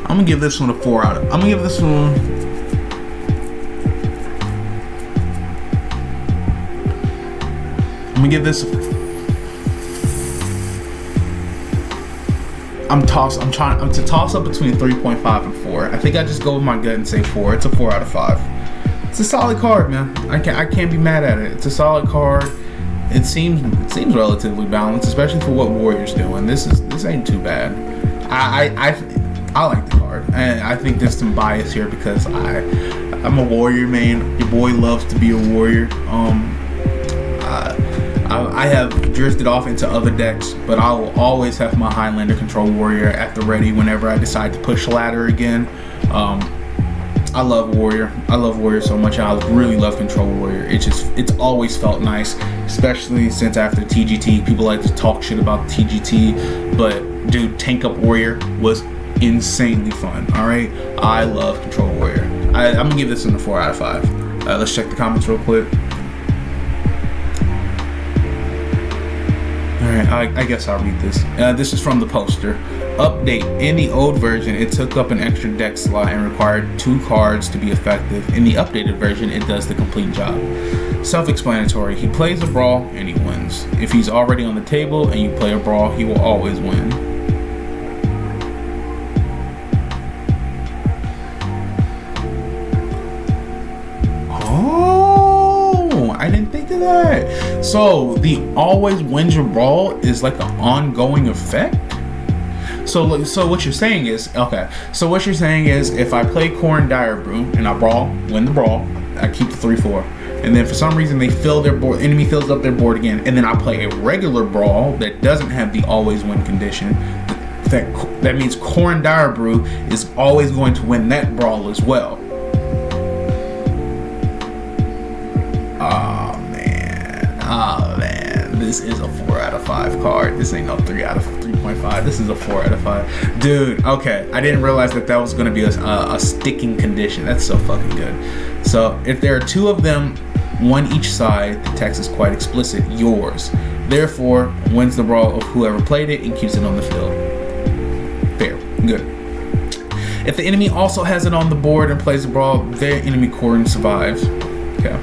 I'm gonna give this one a 4 out of. I'm gonna give this one. I'm gonna give this. I'm trying to toss up between 3.5 and 4. I think I just go with my gut and say 4. It's a 4 out of 5. It's a solid card, man. I can't be mad at it. It's a solid card. It seems relatively balanced, especially for what Warrior's doing. This ain't too bad. I like the card, and I think there's some bias here because I'm a Warrior man. Your boy loves to be a Warrior. I have drifted off into other decks, but I will always have my Highlander control Warrior at the ready whenever I decide to push ladder again. I love Warrior. I love Warrior so much. I really love control Warrior. It's always felt nice, especially since after TGT, people like to talk shit about TGT, but dude, tank up Warrior was insanely fun. All right, I love control Warrior. I'm gonna give this one a 4 out of 5. Let's check the comments real quick. Alright, I guess I'll read this. This is from the poster. Update. In the old version, it took up an extra deck slot and required 2 cards to be effective. In the updated version, it does the complete job. Self-explanatory. He plays a brawl and he wins. If he's already on the table and you play a brawl, he will always win. I didn't think of that. So the always wins your brawl is like an ongoing effect. So what you're saying is, okay. So what you're saying is, if I play Corn Dire Brew and I brawl, win the brawl, I keep the 3/4, and then for some reason they fill their board, enemy fills up their board again, and then I play a regular brawl that doesn't have the always win condition. That means Corn Dire Brew is always going to win that brawl as well. Oh man, this is a 4 out of 5 card. This ain't no 3.5. This is a 4 out of 5. Dude, okay. I didn't realize that was going to be a sticking condition. That's so fucking good. So if there are 2 of them, one each side, the text is quite explicit. Yours. Therefore, wins the brawl of whoever played it and keeps it on the field. Fair. Good. If the enemy also has it on the board and plays the brawl, their enemy Corn survives. Okay.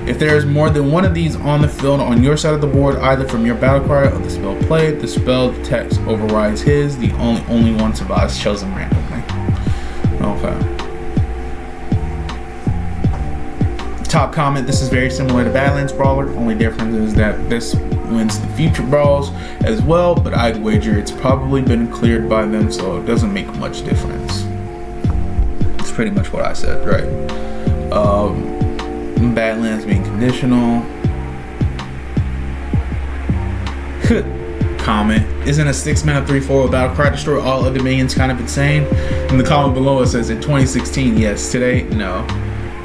If there is more than one of these on the field on your side of the board, either from your battle cry or the spell played, the spell text overrides his. The only one survives, chosen randomly. Okay. Top comment: this is very similar to Badlands Brawler. Only difference is that this wins the future brawls as well, but I'd wager it's probably been cleared by them, so it doesn't make much difference. It's pretty much what I said, right? Badlands being conditional. Comment: isn't a 6-mana 3/4 battle cry destroy all other minions kind of insane? And the comment below it says in 2016, yes. Today, no.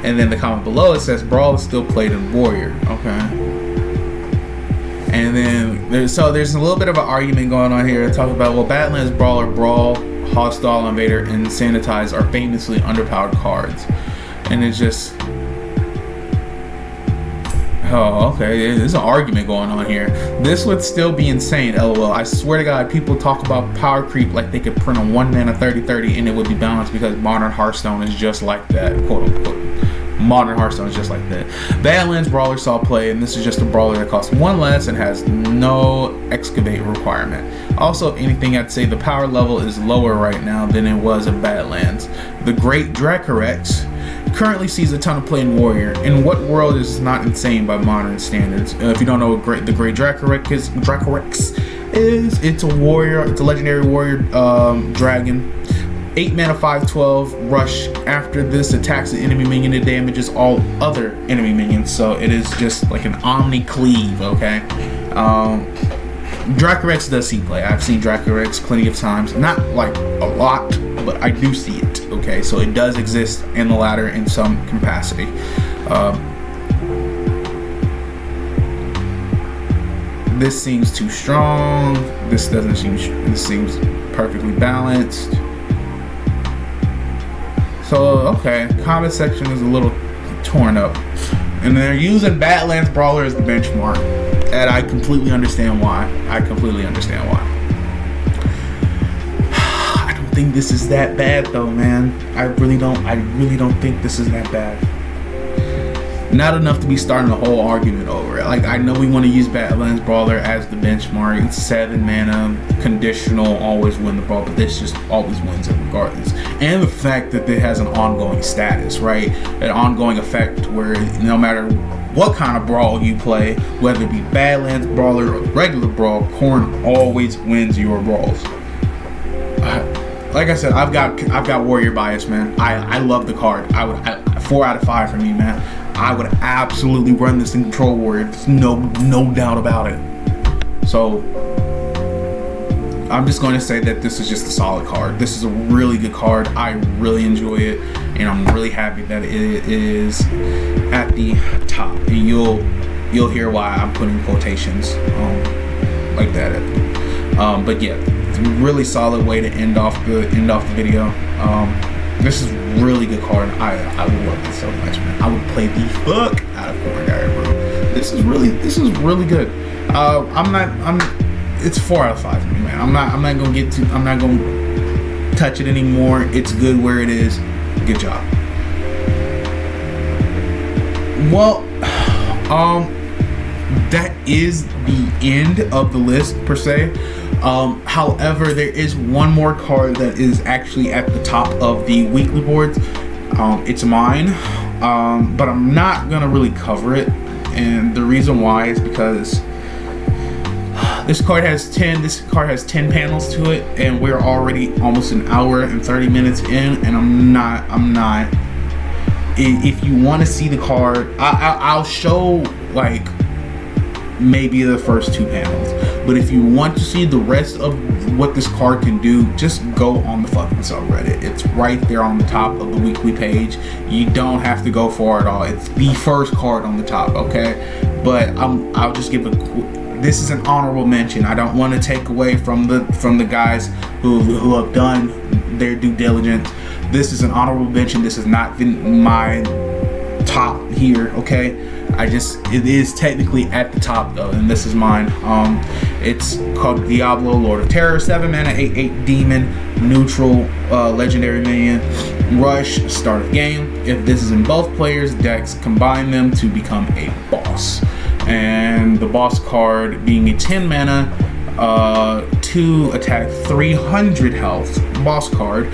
And then the comment below it says brawl is still played in Warrior. Okay. And then there's a little bit of an argument going on here. Talking about, well, Badlands Brawler, Brawl, Hostile Invader, and Sanitize are famously underpowered cards, and it's just. Oh, okay. There's an argument going on here. This would still be insane, lol. I swear to God, people talk about power creep like they could print a 1-mana 30/30 and it would be balanced because Modern Hearthstone is just like that, quote unquote. Modern Hearthstone is just like that. Badlands Brawler saw play, and this is just a brawler that costs 1 less and has no excavate requirement. Also, if anything, I'd say the power level is lower right now than it was in Badlands. The Great Dracorex currently sees a ton of play in Warrior. In what world is not insane by modern standards? If you don't know what the Great Dracorex is, it's a warrior. It's a legendary warrior dragon. 8 mana 5/12 rush. After this, attacks the enemy minion, it damages all other enemy minions. So it is just like an omni cleave. Okay. Dracorex does see play. I've seen Dracorex plenty of times. Not like a lot, but I do see it. Okay, so it does exist in the ladder in some capacity. This seems too strong. This doesn't seem. This seems perfectly balanced. So okay, comment section is a little torn up, and they're using Badlands Brawler as the benchmark, and I completely understand why. I don't think this is that bad though, man. I really don't think this is that bad. Not enough to be starting a whole argument over it. Like, I know we want to use Badlands Brawler as the benchmark. It's 7 mana, conditional, always win the brawl, but this just always wins it regardless. And the fact that it has an ongoing status, right? An ongoing effect where no matter what kind of brawl you play, whether it be Badlands Brawler or regular brawl, Corn always wins your brawls. Like I said, I've got warrior bias, man. I love the card. 4 out of 5 for me, man. I would absolutely run this in Control Warrior. There's no doubt about it. So I'm just going to say that this is just a solid card. This is a really good card. I really enjoy it, and I'm really happy that it is at the top. And you'll hear why I'm putting quotations like that. But yeah, it's a really solid way to end off the video. This is really good card. I love it so much, man. I would play the fuck out of Corn Guy, bro. This is really good. It's 4 out of 5 for me, man. I'm not gonna touch it anymore. It's good where it is. Good job. Well, that is the end of the list per se. However, there is one more card that is actually at the top of the weekly boards. It's mine, but I'm not gonna really cover it, and the reason why is because this card has 10 panels to it, and we're already almost an hour and 30 minutes in, and I'm not. If you want to see the card, I'll show like maybe the first 2 panels. But if you want to see the rest of what this card can do, just go on the fucking subreddit. It's right there on the top of the weekly page. You don't have to go far at all. It's the first card on the top, okay? But I'll just give this is an honorable mention. I don't want to take away from the guys who have done their due diligence. This is an honorable mention. This is not my top here, okay? It is technically at the top though, and this is mine. It's called Diablo, Lord of Terror, 7 mana, 8/8 demon, neutral, legendary minion, rush, start of game. If this is in both players' decks, combine them to become a boss. And the boss card being a 10 mana, 2 attack, 300 health boss card.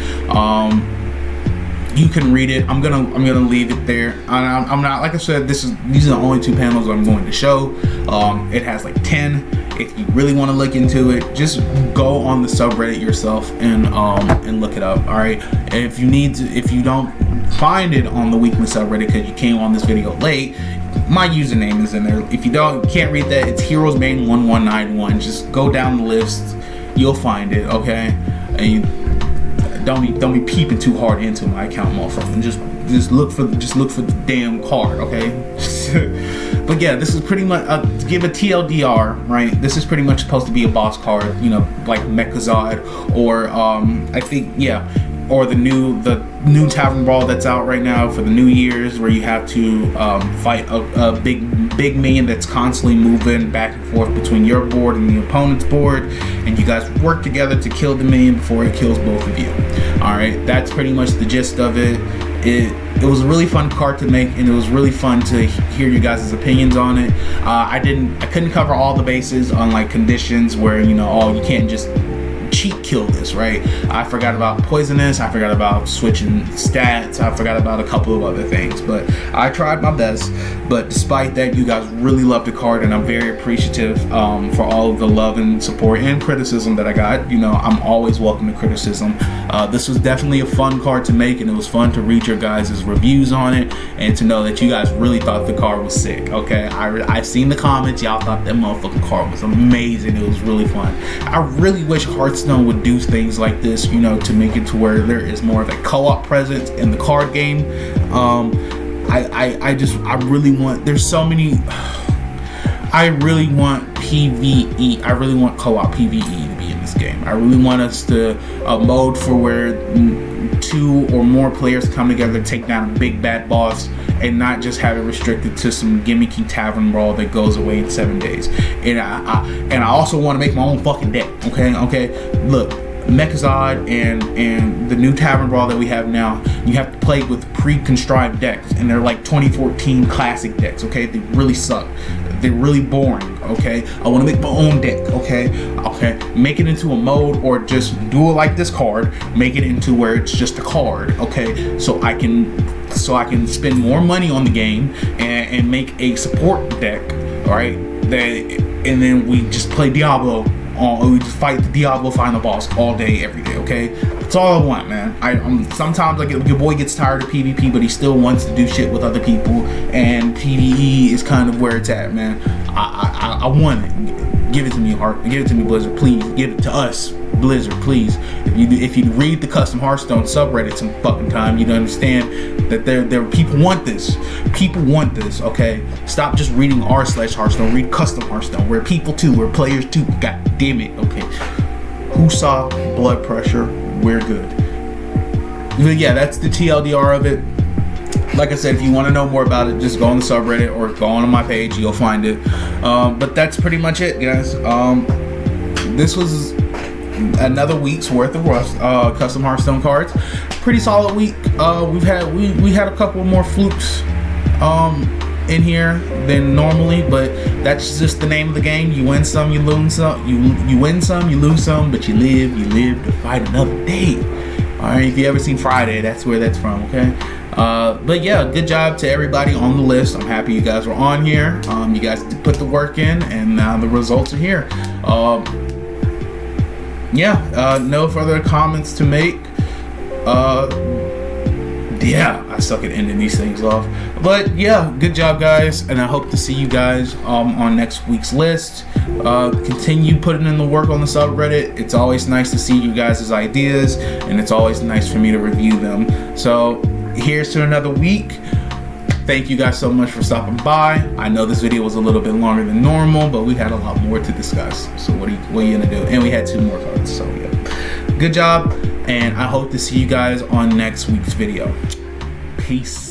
You can read it. I'm gonna leave it there. I'm not, like I said, these are the only 2 panels I'm going to show. It has like 10. If you really want to look into it, just go on the subreddit yourself and look it up. All right. And if you don't find it on the weekly subreddit because you came on this video late, my username is in there. If you can't read that, it's HeroesMain1191. Just go down the list. You'll find it. Okay. And don't be peeping too hard into my account, motherfucker. Just look for the damn card, okay? But yeah, this is pretty much to give a TLDR, right? This is pretty much supposed to be a boss card, you know, like Mechazod, or I think, yeah, or the new Tavern Brawl that's out right now for the New Year's, where you have to fight a big minion that's constantly moving back and forth between your board and the opponent's board, and you guys work together to kill the minion before it kills both of you. All right, that's pretty much the gist of it. It was a really fun card to make, and it was really fun to hear you guys' opinions on it. I couldn't cover all the bases on like conditions where, you know, you can't just cheat kill this, right? I forgot about poisonous, I forgot about switching stats, I forgot about a couple of other things, but I tried my best. But despite that, you guys really loved the card, and I'm very appreciative for all of the love and support and criticism that I got. You know, I'm always welcome to criticism. This was definitely a fun card to make, and it was fun to read your guys' reviews on it and to know that you guys really thought the card was sick. Okay, I've seen the comments. Y'all thought that motherfucking card was amazing. It was really fun. I really wish Hearthstone would do things like this, you know, to make it to where there is more of a co-op presence in the card game. I really want, there's so many, I really want PvE. I really want co-op PvE to be in this game. I really want us to mode for where 2 or more players come together to take down a big bad boss, and not just have it restricted to some gimmicky tavern brawl that goes away in 7 days. And I also want to make my own fucking deck. Okay. Look, Mechazod and the new tavern brawl that we have now, you have to play with pre-contrived decks, and they're like 2014 classic decks. Okay, they really suck. They're really boring. Okay, I want to make my own deck. Okay, make it into a mode, or just do it like this card. Make it into where it's just a card. Okay, so I can spend more money on the game and make a support deck. All right, and then we just play Diablo. We just fight the Diablo final boss all day, every day. Okay, that's all I want, man. Sometimes your boy gets tired of PvP, but he still wants to do shit with other people, and PvE is kind of where it's at, man. I want it. Give it to me, Heart. Give it to me, Blizzard. Please give it to us, Blizzard. Please. If you read the Custom Hearthstone subreddit some fucking time, you'd understand that there people want this. People want this. Okay, stop just reading r/Hearthstone. Read Custom Hearthstone. We're people too. We're players too. God damn it. Okay. Husa, blood pressure. We're good. But yeah, that's the TLDR of it. Like I said, if you want to know more about it, just go on the subreddit or go on my page. You'll find it. But that's pretty much it, guys. This was another week's worth of Custom Hearthstone cards. Pretty solid week. We had a couple more flukes in here than normally, but that's just the name of the game. You win some, you lose some. You win some, you lose some, but you live to fight another day. All right, if you ever seen Friday, that's where that's from. Okay. But yeah, good job to everybody on the list. I'm happy you guys were on here. You guys put the work in, and now the results are here. No further comments to make. Yeah, I suck at ending these things off. But yeah, good job, guys, and I hope to see you guys on next week's list. Continue putting in the work on the subreddit. It's always nice to see you guys' ideas, and it's always nice for me to review them. So here's to another week. Thank you guys so much for stopping by. I know this video was a little bit longer than normal, but we had a lot more to discuss. So what are you gonna do? And we had 2 more cards, so yeah. Good job, and I hope to see you guys on next week's video. Peace.